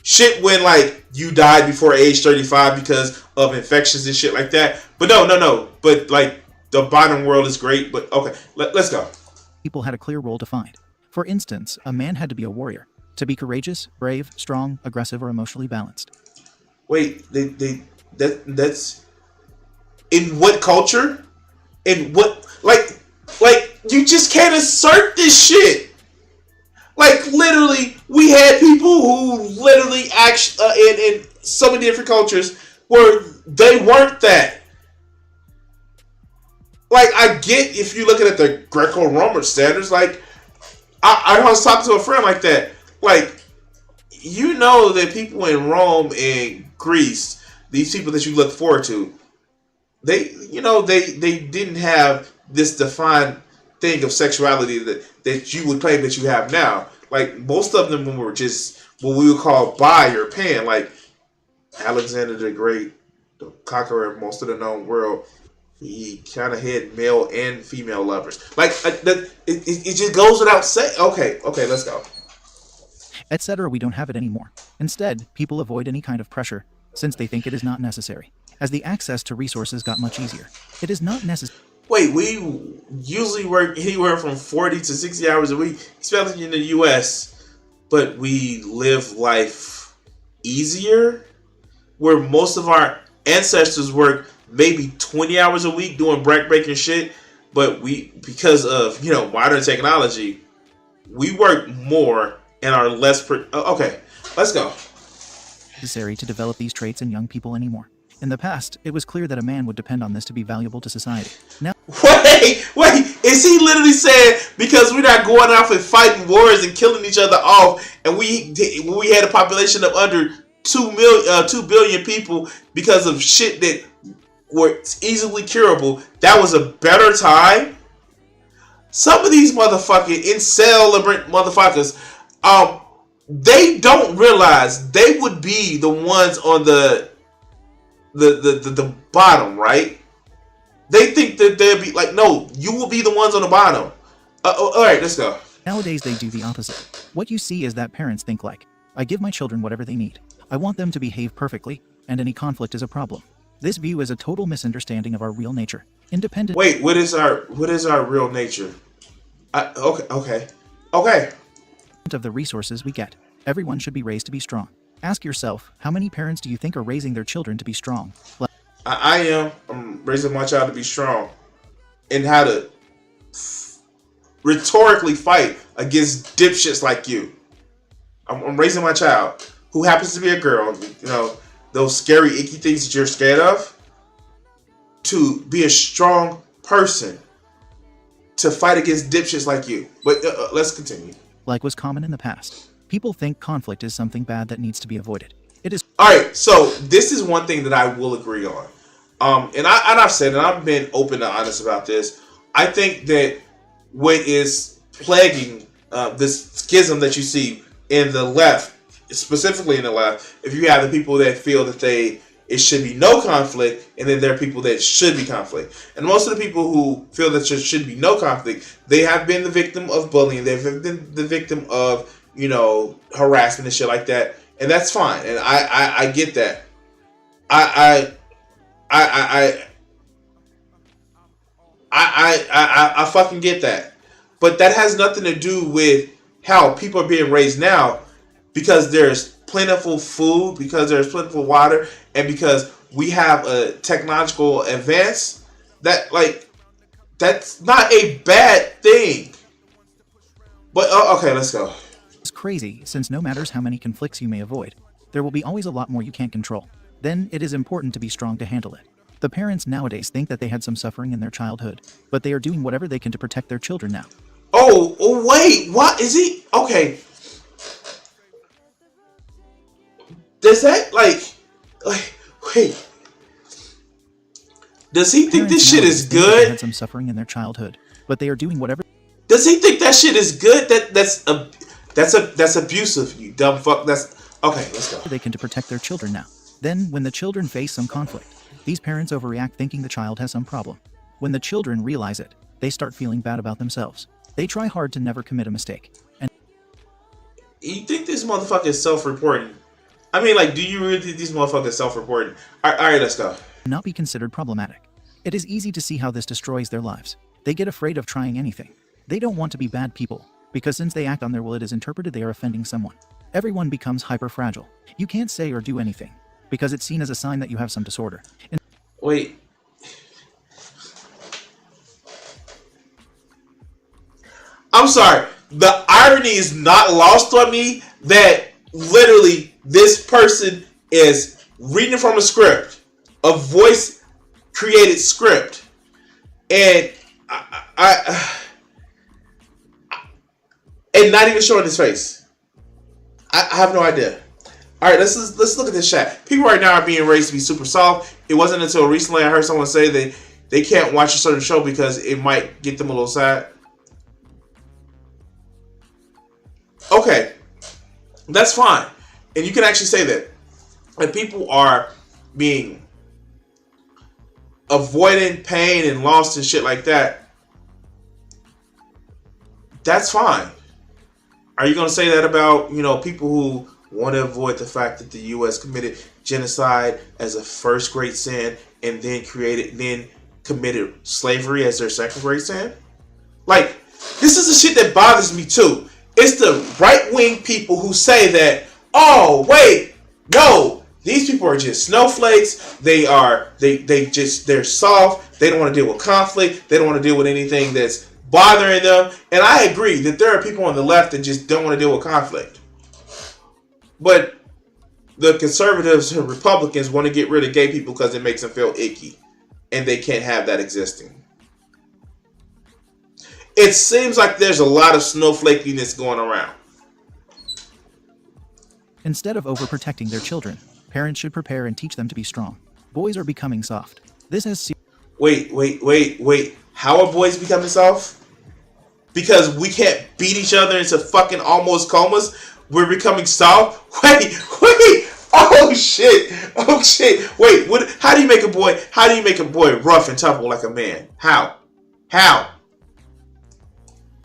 shit when, like, you died before age 35 because of infections and shit like that. But no. But, like, the modern world is great. But, okay, let's go. People had a clear role defined. For instance, a man had to be a warrior, to be courageous, brave, strong, aggressive, or emotionally balanced. Wait, that's in what culture? In what, like you just can't assert this shit. Like, literally, we had people who literally in so many different cultures where they weren't that. Like, I get if you're looking at the Greco-Roman standards. Like, I was talking to a friend like that. Like, you know that people in Rome and Greece, these people that you look forward to, they didn't have this defined thing of sexuality that you would claim that you have now. Like, most of them were just what we would call bi or pan. Like, Alexander the Great, the conqueror of most of the known world, he kind of had male and female lovers. Like, it just goes without saying. Okay, let's go. Etc. We don't have it anymore. Instead, people avoid any kind of pressure, since they think it is not necessary. As the access to resources got much easier, it is not necessary. Wait, we usually work anywhere from 40 to 60 hours a week, especially in the U.S., but we live life easier, where most of our ancestors work maybe 20 hours a week doing back-breaking shit, but because of, modern technology, we work more and are less... Okay, let's go. Necessary to develop these traits in young people anymore. In the past, it was clear that a man would depend on this to be valuable to society. Now, wait, is he literally saying because we're not going off and fighting wars and killing each other off, and we had a population of under 2 billion people because of shit that were easily curable, that was a better time? Some of these motherfucking incel motherfuckers, they don't realize they would be the ones on the bottom, right? They think that they'll be like, no, you will be the ones on the bottom. All right, let's go. Nowadays they do the opposite. What you see is that parents think like, I give my children whatever they need. I want them to behave perfectly, and any conflict is a problem. This view is a total misunderstanding of our real nature. Independent. Wait, what is our real nature? Okay. Of the resources we get, everyone should be raised to be strong. Ask yourself, how many parents do you think are raising their children to be strong? I am. I'm raising my child to be strong, and how to rhetorically fight against dipshits like you. I'm raising my child, who happens to be a girl. Those scary, icky things that you're scared of, to be a strong person, to fight against dipshits like you. But let's continue. Like was common in the past. People think conflict is something bad that needs to be avoided. It is. All right, so this is one thing that I will agree on. I've said, and I've been open and honest about this. I think that what is plaguing this schism that you see in the left, specifically in the left, if you have the people that feel that it should be no conflict, and then there are people that should be conflict. And most of the people who feel that there should be no conflict, they have been the victim of bullying. They've been the victim of, harassment and shit like that. And that's fine. And I get that. I fucking get that. But that has nothing to do with how people are being raised now, because there's plentiful food, because there's plentiful water, and because we have a technological advance that's not a bad thing. But okay, let's go. It's crazy, since no matters how many conflicts you may avoid, there will be always a lot more you can't control. Then it is important to be strong to handle it. The parents nowadays think that they had some suffering in their childhood, but they are doing whatever they can to protect their children now. Oh wait, what is he? Okay. Does that wait? Does he think this shit is good? They had some suffering in their childhood, but they are doing whatever. Does he think that shit is good? That's abusive, you dumb fuck. That's okay. Let's go. They can to protect their children now. Then, when the children face some conflict, these parents overreact, thinking the child has some problem. When the children realize it, they start feeling bad about themselves. They try hard to never commit a mistake. And you think this motherfucker is self-reporting? I mean, do you really think these motherfuckers self-reporting? All right, let's go. Not be considered problematic. It is easy to see how this destroys their lives. They get afraid of trying anything. They don't want to be bad people, because since they act on their will, it is interpreted they are offending someone. Everyone becomes hyper-fragile. You can't say or do anything, because it's seen as a sign that you have some disorder. Wait. I'm sorry. The irony is not lost on me that literally this person is reading from a script, a voice created script, and and not even showing his face. I have no idea. All right, let's look at this chat. People right now are being raised to be super soft. It wasn't until recently I heard someone say they can't watch a certain show because it might get them a little sad. Okay, that's fine. And you can actually say that. If people are avoiding pain and loss and shit like that, that's fine. Are you going to say that about, people who want to avoid the fact that the U.S. committed genocide as a first great sin and then committed slavery as their second great sin? This is the shit that bothers me too. It's the right-wing people who say that, oh, wait, no, these people are just snowflakes. They're soft. They don't want to deal with conflict. They don't want to deal with anything that's bothering them. And I agree that there are people on the left that just don't want to deal with conflict. But the conservatives and Republicans want to get rid of gay people because it makes them feel icky. And they can't have that existing. It seems like there's a lot of snowflakiness going around. Instead of overprotecting their children, parents should prepare and teach them to be strong. Boys are becoming soft. This has... Wait. How are boys becoming soft? Because we can't beat each other into fucking almost comas? We're becoming soft? Wait. Oh shit. Wait, how do you make a boy rough and tough like a man? How?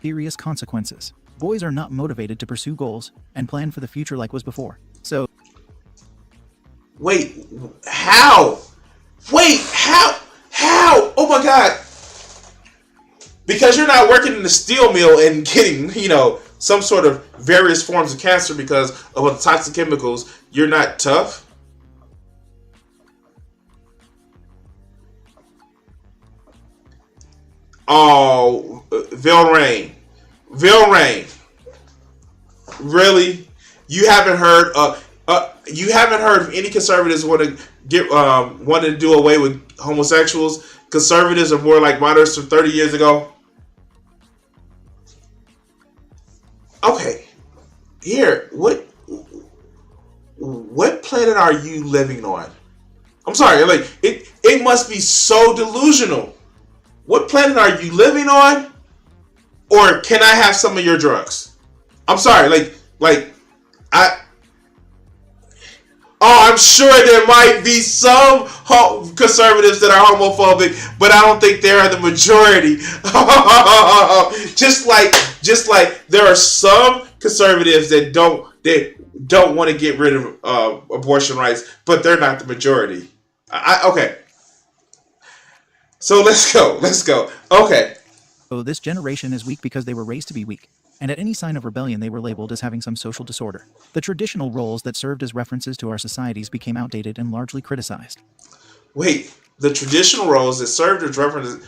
Serious consequences. Boys are not motivated to pursue goals and plan for the future like was before. So... Wait, how? Oh my god. Because you're not working in the steel mill and getting, some sort of various forms of cancer because of the toxic chemicals, you're not tough? Oh, Vilrain. Really? You haven't heard of any conservatives wanting to do away with homosexuals? Conservatives are more like moderates from 30 years ago. Okay. here, what planet are you living on? I'm sorry, like it must be so delusional. What planet are you living on? Or can I have some of your drugs? I'm sorry, like I oh, I'm sure there might be some conservatives that are homophobic, but I don't think they are the majority. just like there are some conservatives that don't want to get rid of abortion rights, but they're not the majority. Okay, so let's go. Okay, So this generation is weak because they were raised to be weak. And at any sign of rebellion, they were labeled as having some social disorder. The traditional roles that served as references to our societies became outdated and largely criticized. wait. The traditional roles that served as references.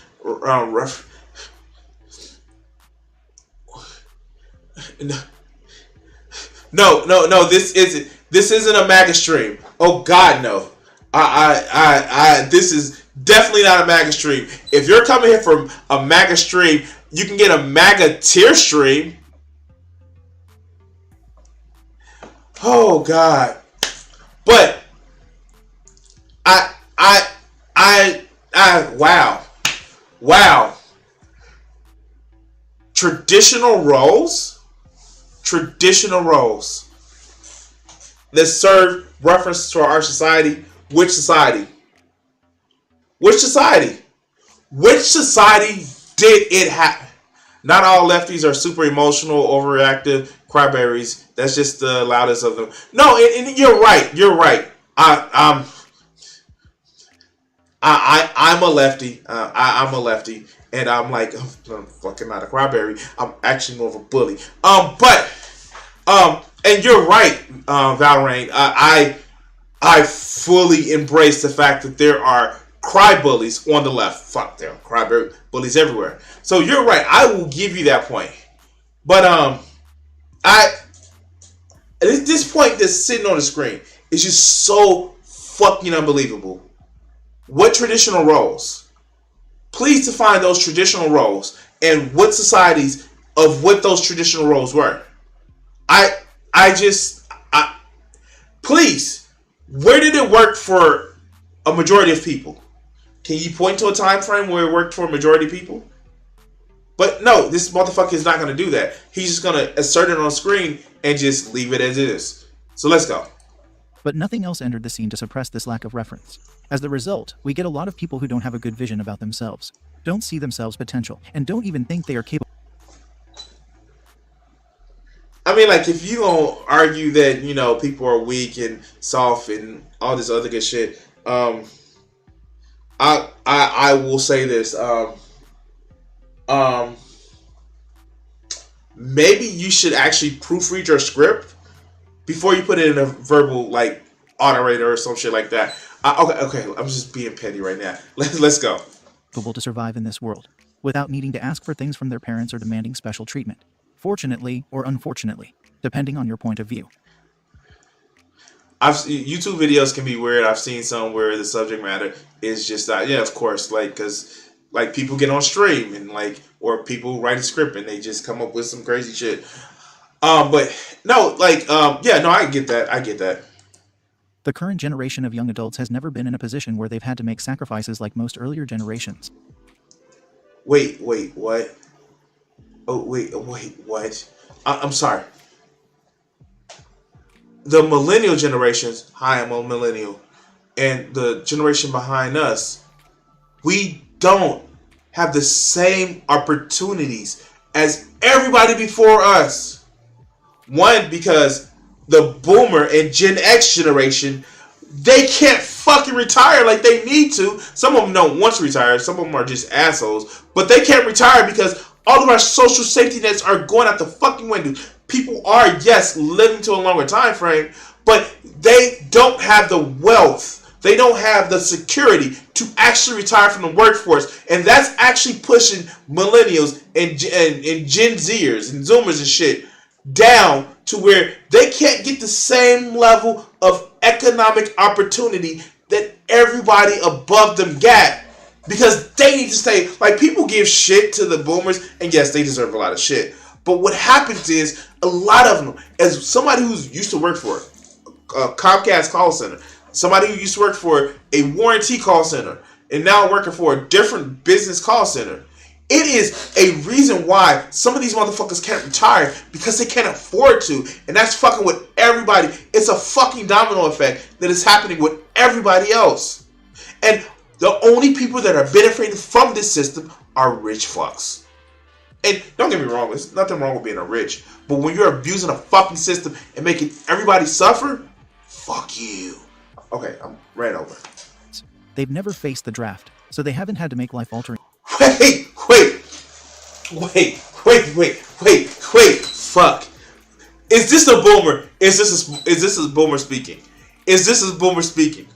No. This isn't a MAGA stream. Oh God, no. This is definitely not a MAGA stream. If you're coming here from a MAGA stream, you can get a MAGA tier stream. Oh God. But wow. Traditional roles that serve reference to our society. Which society? Which society did it happen? Not all lefties are super emotional, overreactive cryberries. That's just the loudest of them. No, and you're right. I'm a lefty. I'm a lefty, and I'm like, I'm fucking not a cryberry. I'm actually more of a bully. And you're right, Valorant. I fully embrace the fact that there are cry bullies on the left. Fuck, there are cry bullies everywhere. So you're right. I will give you that point. But at this point that's sitting on the screen is just so fucking unbelievable. What traditional roles? Please define those traditional roles and what societies of what those traditional roles were. Please, where did it work for a majority of people? Can you point to a time frame where it worked for a majority of people? But no, this motherfucker is not going to do that. He's just going to assert it on screen and just leave it as it is. So let's go. But nothing else entered the scene to suppress this lack of reference. As the result, we get a lot of people who don't have a good vision about themselves, don't see themselves potential, and don't even think they are capable. I mean, like, if you gonna argue that, you know, people are weak and soft and all this other good shit, I will say this. Maybe you should actually proofread your script before you put it in a verbal, like, autorator or some shit like that. Okay, I'm just being petty right now. Let's go. To survive in this world, without needing to ask for things from their parents or demanding special treatment. Fortunately or unfortunately, depending on your point of view. YouTube videos can be weird. I've seen some where the subject matter is just that. Yeah, of course, like, because like people get on stream and like, or people write a script and they just come up with some crazy shit. But no, like, yeah, no, I get that. The current generation of young adults has never been in a position where they've had to make sacrifices like most earlier generations. Wait, what? Oh, wait, what? I'm sorry. The millennial generations, hi, I'm a millennial, and the generation behind us, we don't have the same opportunities as everybody before us. One, because the boomer and Gen X generation, they can't fucking retire like they need to. Some of them don't want to retire. Some of them are just assholes. But they can't retire because all of our social safety nets are going out the fucking window. People are, yes, living to a longer time frame, but they don't have the wealth. They don't have the security to actually retire from the workforce. And that's actually pushing millennials and Gen Zers and Zoomers and shit down to where they can't get the same level of economic opportunity that everybody above them got, because they need to stay. Like, people give shit to the boomers, and yes, they deserve a lot of shit, But what happens is a lot of them, as somebody who's used to work for a Comcast call center, somebody who used to work for a warranty call center, and now working for a different business call center, it is a reason why some of these motherfuckers can't retire, because they can't afford to. And that's fucking with everybody. It's a fucking domino effect that is happening with everybody else. And the only people that are benefiting from this system are rich fucks. And don't get me wrong, there's nothing wrong with being a rich. But when you're abusing a fucking system and making everybody suffer, fuck you. Okay, I'm right over. They've never faced the draft, so they haven't had to make life-altering. Wait. Fuck. Is this a boomer? Is this a boomer speaking? Is this a boomer speaking?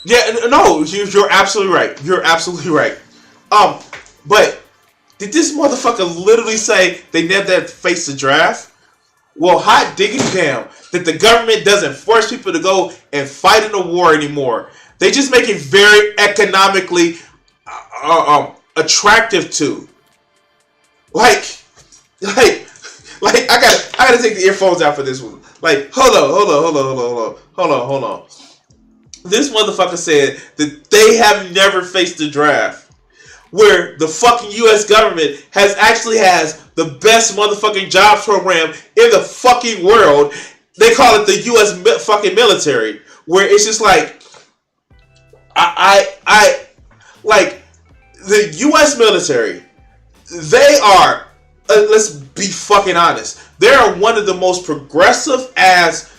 Yeah, no, you're absolutely right. You're absolutely right. But did this motherfucker literally say they never had to face the draft? Well, hot digging damn that the government doesn't force people to go and fight in a war anymore. They just make it very economically attractive to. Like I gotta take the earphones out for this one. Like, hold on. This motherfucker said that they have never faced the draft, where the fucking U.S. government has the best motherfucking jobs program in the fucking world. They call it the U.S. fucking military, where it's just like, I like the U.S. military. They are, let's be fucking honest, they are one of the most progressive ass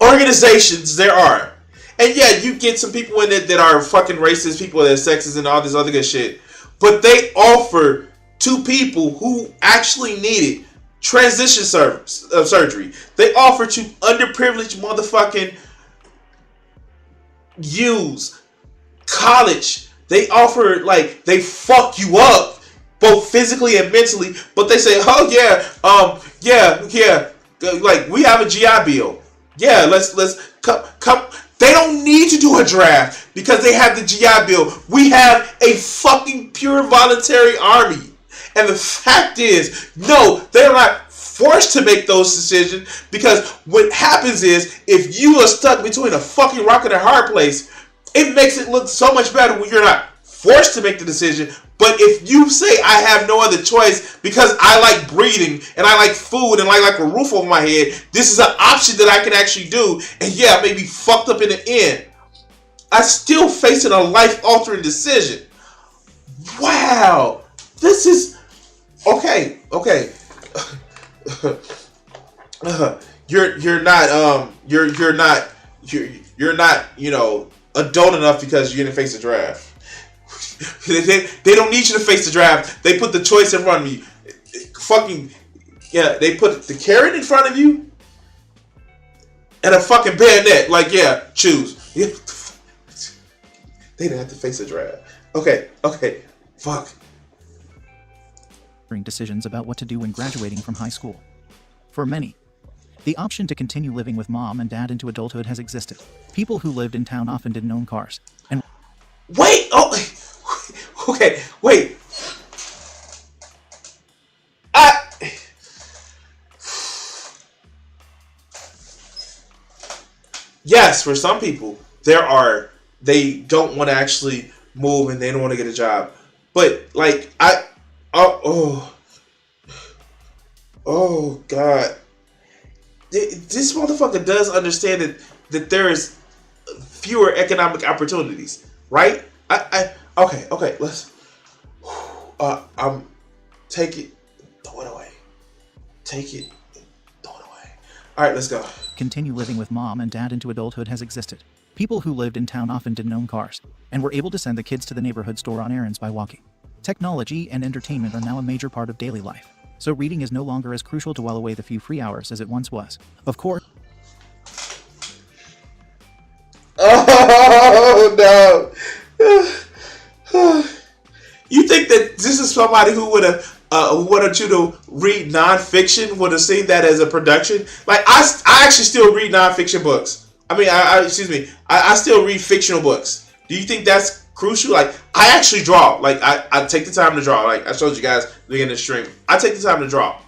organizations there are. And yeah, you get some people in it that are fucking racist, people that are sexist and all this other good shit. But they offer to people who actually need it transition surgery. They offer to underprivileged motherfucking youths college. They offer, like, they fuck you up both physically and mentally. But they say, oh yeah, like, we have a GI Bill. Yeah, let's come. They don't need to do a draft because they have the GI Bill. We have a fucking pure voluntary army. And the fact is, no, they're not forced to make those decisions, because what happens is, if you are stuck between a fucking rock and a hard place, it makes it look so much better when you're not forced to make the decision. But if you say, I have no other choice because I like breathing and I like food and I like a roof over my head, this is an option that I can actually do. And yeah, I may be fucked up in the end, I'm still facing a life-altering decision. Wow. This is... Okay. You're not, you know, adult enough because you didn't face a draft. They don't need you to face the draft. They put the choice in front of you. Fucking, yeah, they put the carrot in front of you and a fucking bayonet. Like, yeah, choose. They didn't have to face a draft. Okay, fuck. Decisions about what to do when graduating from high school. For many, the option to continue living with mom and dad into adulthood has existed. People who lived in town often didn't own cars. And wait. Yes, for some people, they don't want to actually move and they don't want to get a job. But, like, oh God. This motherfucker does understand that there is fewer economic opportunities, right? Okay, let's take it, throw it away. Take it, throw it away. Alright, let's go. Continue living with mom and dad into adulthood has existed. People who lived in town often didn't own cars and were able to send the kids to the neighborhood store on errands by walking. Technology and entertainment are now a major part of daily life, so reading is no longer as crucial to while away the few free hours as it once was. Of course. Oh no! You think that this is somebody who would have who wanted you to read nonfiction would have seen that as a production. Like I actually still read nonfiction books. I mean, I still read fictional books. Do you think that's crucial? Like, I actually draw. Like, I take the time to draw. Like I showed you guys at the beginning of the stream. I take the time to draw.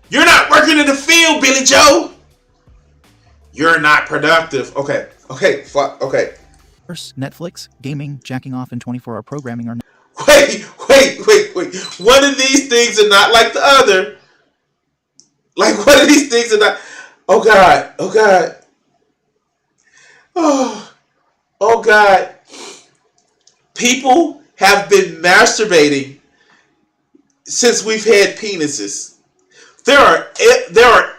You're not working in the field, Billy Joe. You're not productive. Okay. Fuck. Okay. Netflix, gaming, jacking off, and 24-hour programming are... Wait. One of these things are not like the other. Like, one of these things are not... Oh, God. Oh, God. People have been masturbating since we've had penises. There are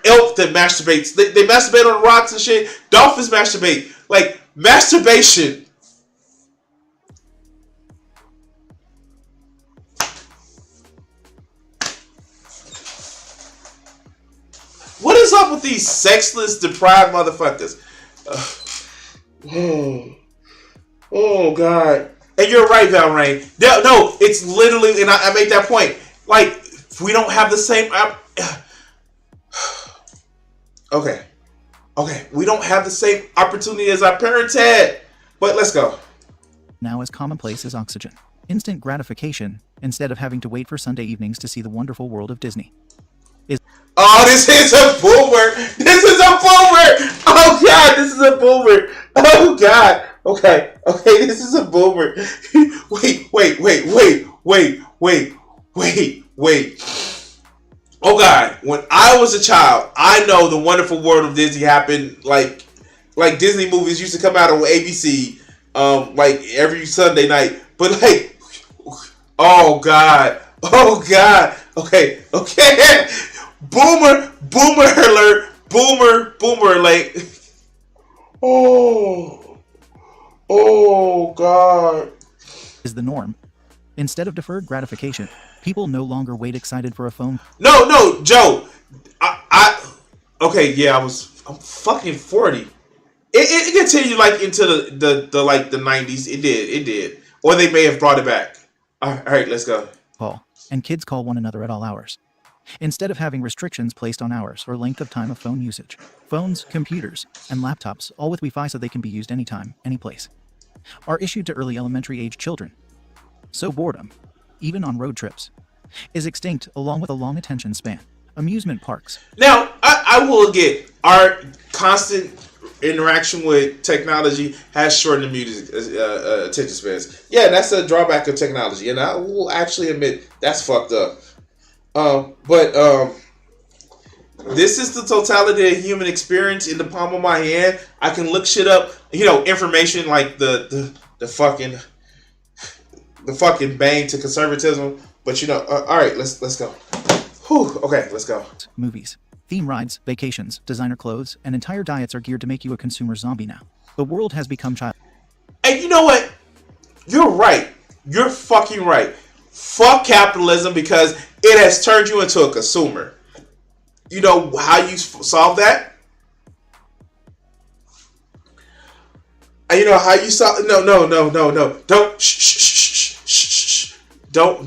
elk that masturbates. They masturbate on rocks and shit. Dolphins masturbate. Like, masturbation. What is up with these sexless, deprived motherfuckers? Oh, God. And you're right, Valrain. No, it's literally, and I made that point. Like, we don't have the same... Okay. We don't have the same opportunity as our parents had. But let's go. Now as commonplace as oxygen. Instant gratification, instead of having to wait for Sunday evenings to see the wonderful world of Disney. Oh, this is a boomer. Oh, God, this is a boomer. Oh, God. Okay, this is a boomer. Wait. Oh, God, when I was a child, I know the wonderful world of Disney happened, like Disney movies used to come out on ABC, like every Sunday night. But like, oh God. Okay. Boomer alert. Boomer alert. Oh God. Is the norm. Instead of deferred gratification, people no longer wait excited for a phone. No, Joe. I'm fucking 40. It continued like into the like the 90s. It did. Or they may have brought it back. All right, let's go. Call. And kids call one another at all hours. Instead of having restrictions placed on hours or length of time of phone usage. Phones, computers, and laptops, all with Wi-Fi so they can be used anytime, anyplace, are issued to early elementary age children. So boredom, even on road trips, is extinct along with a long attention span. Amusement parks. Now, I will admit, our constant interaction with technology has shortened the music attention spans. Yeah, that's a drawback of technology, and I will actually admit that's fucked up. But this is the totality of human experience in the palm of my hand. I can look shit up, information like the fucking bane to conservatism. But all right, let's go. Whew, okay, let's go. Movies, theme rides, vacations, designer clothes, and entire diets are geared to make you a consumer zombie now. The world has become child. And you know what? You're right. You're fucking right. Fuck capitalism because it has turned you into a consumer. You know how you solve that? And you know how you solve? No. Don't. Shh. Don't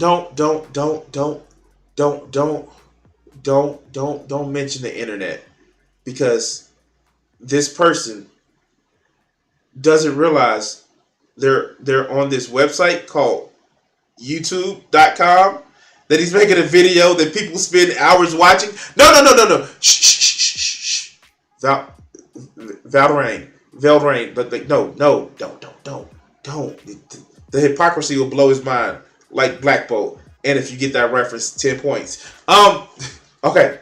mention the internet, because this person doesn't realize they're on this website called YouTube.com that he's making a video that people spend hours watching. No. Shh. Valrain. But like, no, don't. The hypocrisy will blow his mind like Black Bolt. And if you get that reference, 10 points. Okay.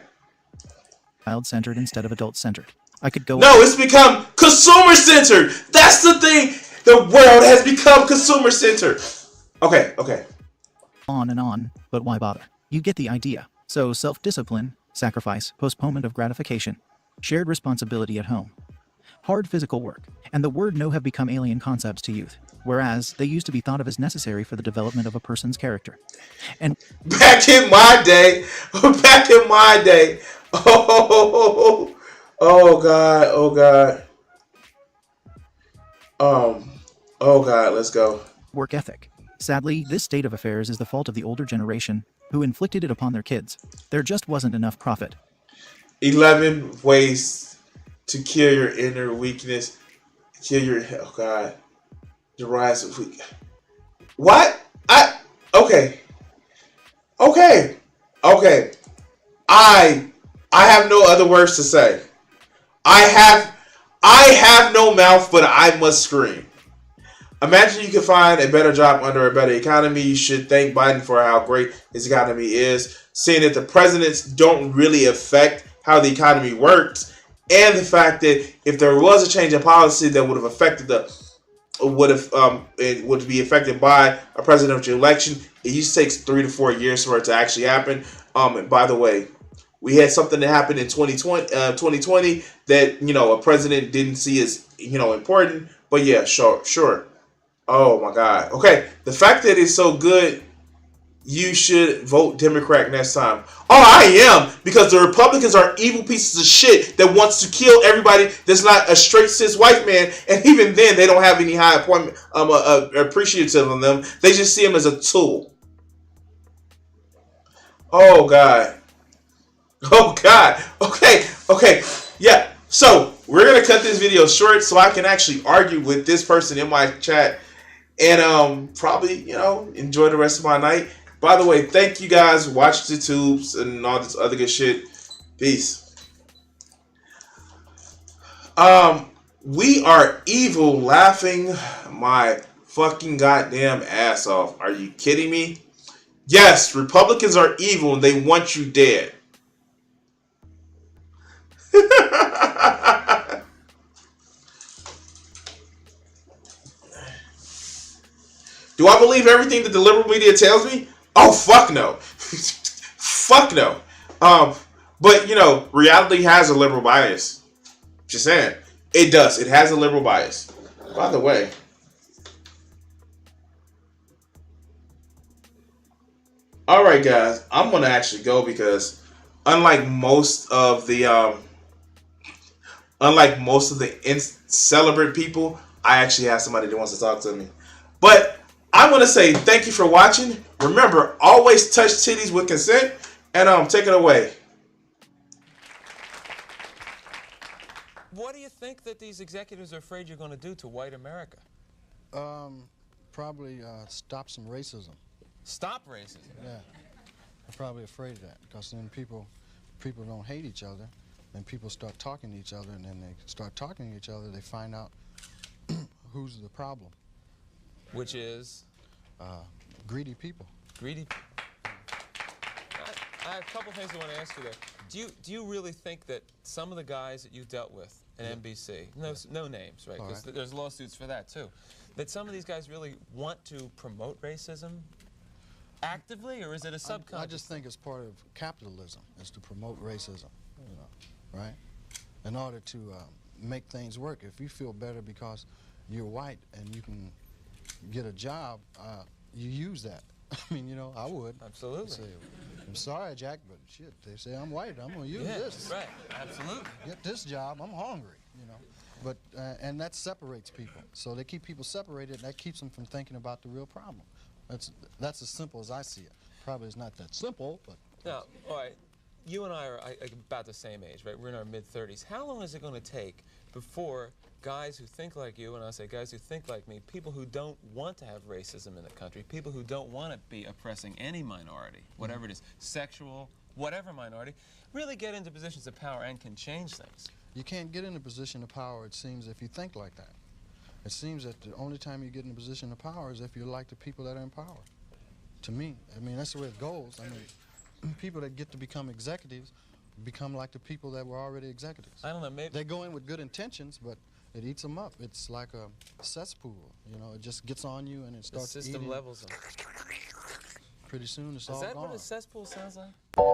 Child-centered instead of adult-centered. I could go... No, it's become consumer-centered. That's the thing. The world has become consumer-centered. Okay. On and on, but why bother? You get the idea. So self-discipline, sacrifice, postponement of gratification, shared responsibility at home, hard physical work, and the word no have become alien concepts to youth, whereas they used to be thought of as necessary for the development of a person's character. And back in my day, oh God. Oh God, let's go. Work ethic. Sadly, this state of affairs is the fault of the older generation, who inflicted it upon their kids. There just wasn't enough profit. 11 ways to kill your inner weakness. Kill your, oh God, the rise of weak. What? Okay. Okay. Okay. I have no other words to say. I have no mouth, but I must scream. Imagine you could find a better job under a better economy. You should thank Biden for how great his economy is. Seeing that the presidents don't really affect how the economy works, and the fact that if there was a change in policy that would have affected it would be affected by a presidential election, it usually takes 3 to 4 years for it to actually happen. And by the way, we had something that happened in 2020 that a president didn't see as important. But yeah, sure. Oh my God. Okay, the fact that it's so good, you should vote Democrat next time. Oh, I am, because the Republicans are evil pieces of shit that wants to kill everybody that's not a straight cis white man, and even then they don't have any high appointment appreciative of them. They just see them as a tool. Oh God. Oh God. Okay. Yeah. So we're gonna cut this video short so I can actually argue with this person in my chat and probably enjoy the rest of my night. By the way, thank you guys for watching the tubes and all this other good shit. Peace. We are evil, laughing my fucking goddamn ass off. Are you kidding me? Yes, Republicans are evil and they want you dead. Do I believe everything that the liberal media tells me? Oh, fuck no. Fuck no. But, reality has a liberal bias. Just saying. It does. It has a liberal bias. By the way. Alright, guys. I'm going to actually go because unlike most of the celebrate people, I actually have somebody that wants to talk to me. But I'm going to say thank you for watching. Remember, always touch titties with consent. And take it away. What do you think that these executives are afraid you're going to do to white America? Probably stop some racism. Stop racism? Yeah. I'm probably afraid of that because then people don't hate each other. Then people start talking to each other, and then they start talking to each other, they find out who's the problem. Which is? Greedy people. Greedy. I have a couple things I want to ask you there. Do you really think that some of the guys that you dealt with at NBC, no names, right? Because there's lawsuits for that too, that some of these guys really want to promote racism actively, or is it a subconscious? I just think it's part of capitalism, is to promote racism, right? In order to make things work. If you feel better because you're white and you can get a job, you use that. I mean, I would. Absolutely. Say, I'm sorry, Jack, but shit, they say I'm white. I'm going to use this. Right, absolutely. Get this job. I'm hungry, But, and that separates people. So they keep people separated, and that keeps them from thinking about the real problem. That's as simple as I see it. Probably it's not that simple, but... Now, all right, you and I are about the same age, right? We're in our mid-30s. How long is it going to take before guys who think like you, and I say guys who think like me, people who don't want to have racism in the country, people who don't want to be oppressing any minority, whatever it is, sexual, whatever minority, really get into positions of power and can change things? You can't get in a position of power, it seems, if you think like that. It seems that the only time you get in a position of power is if you're like the people that are in power. To me, I mean, that's the way it goes. I mean, people that get to become executives become like the people that were already executives. I don't know, maybe... They go in with good intentions, but it eats them up. It's like a cesspool, it just gets on you and it starts eating. The system levels them. Pretty soon it's all gone. Is that what a cesspool sounds like? Yes.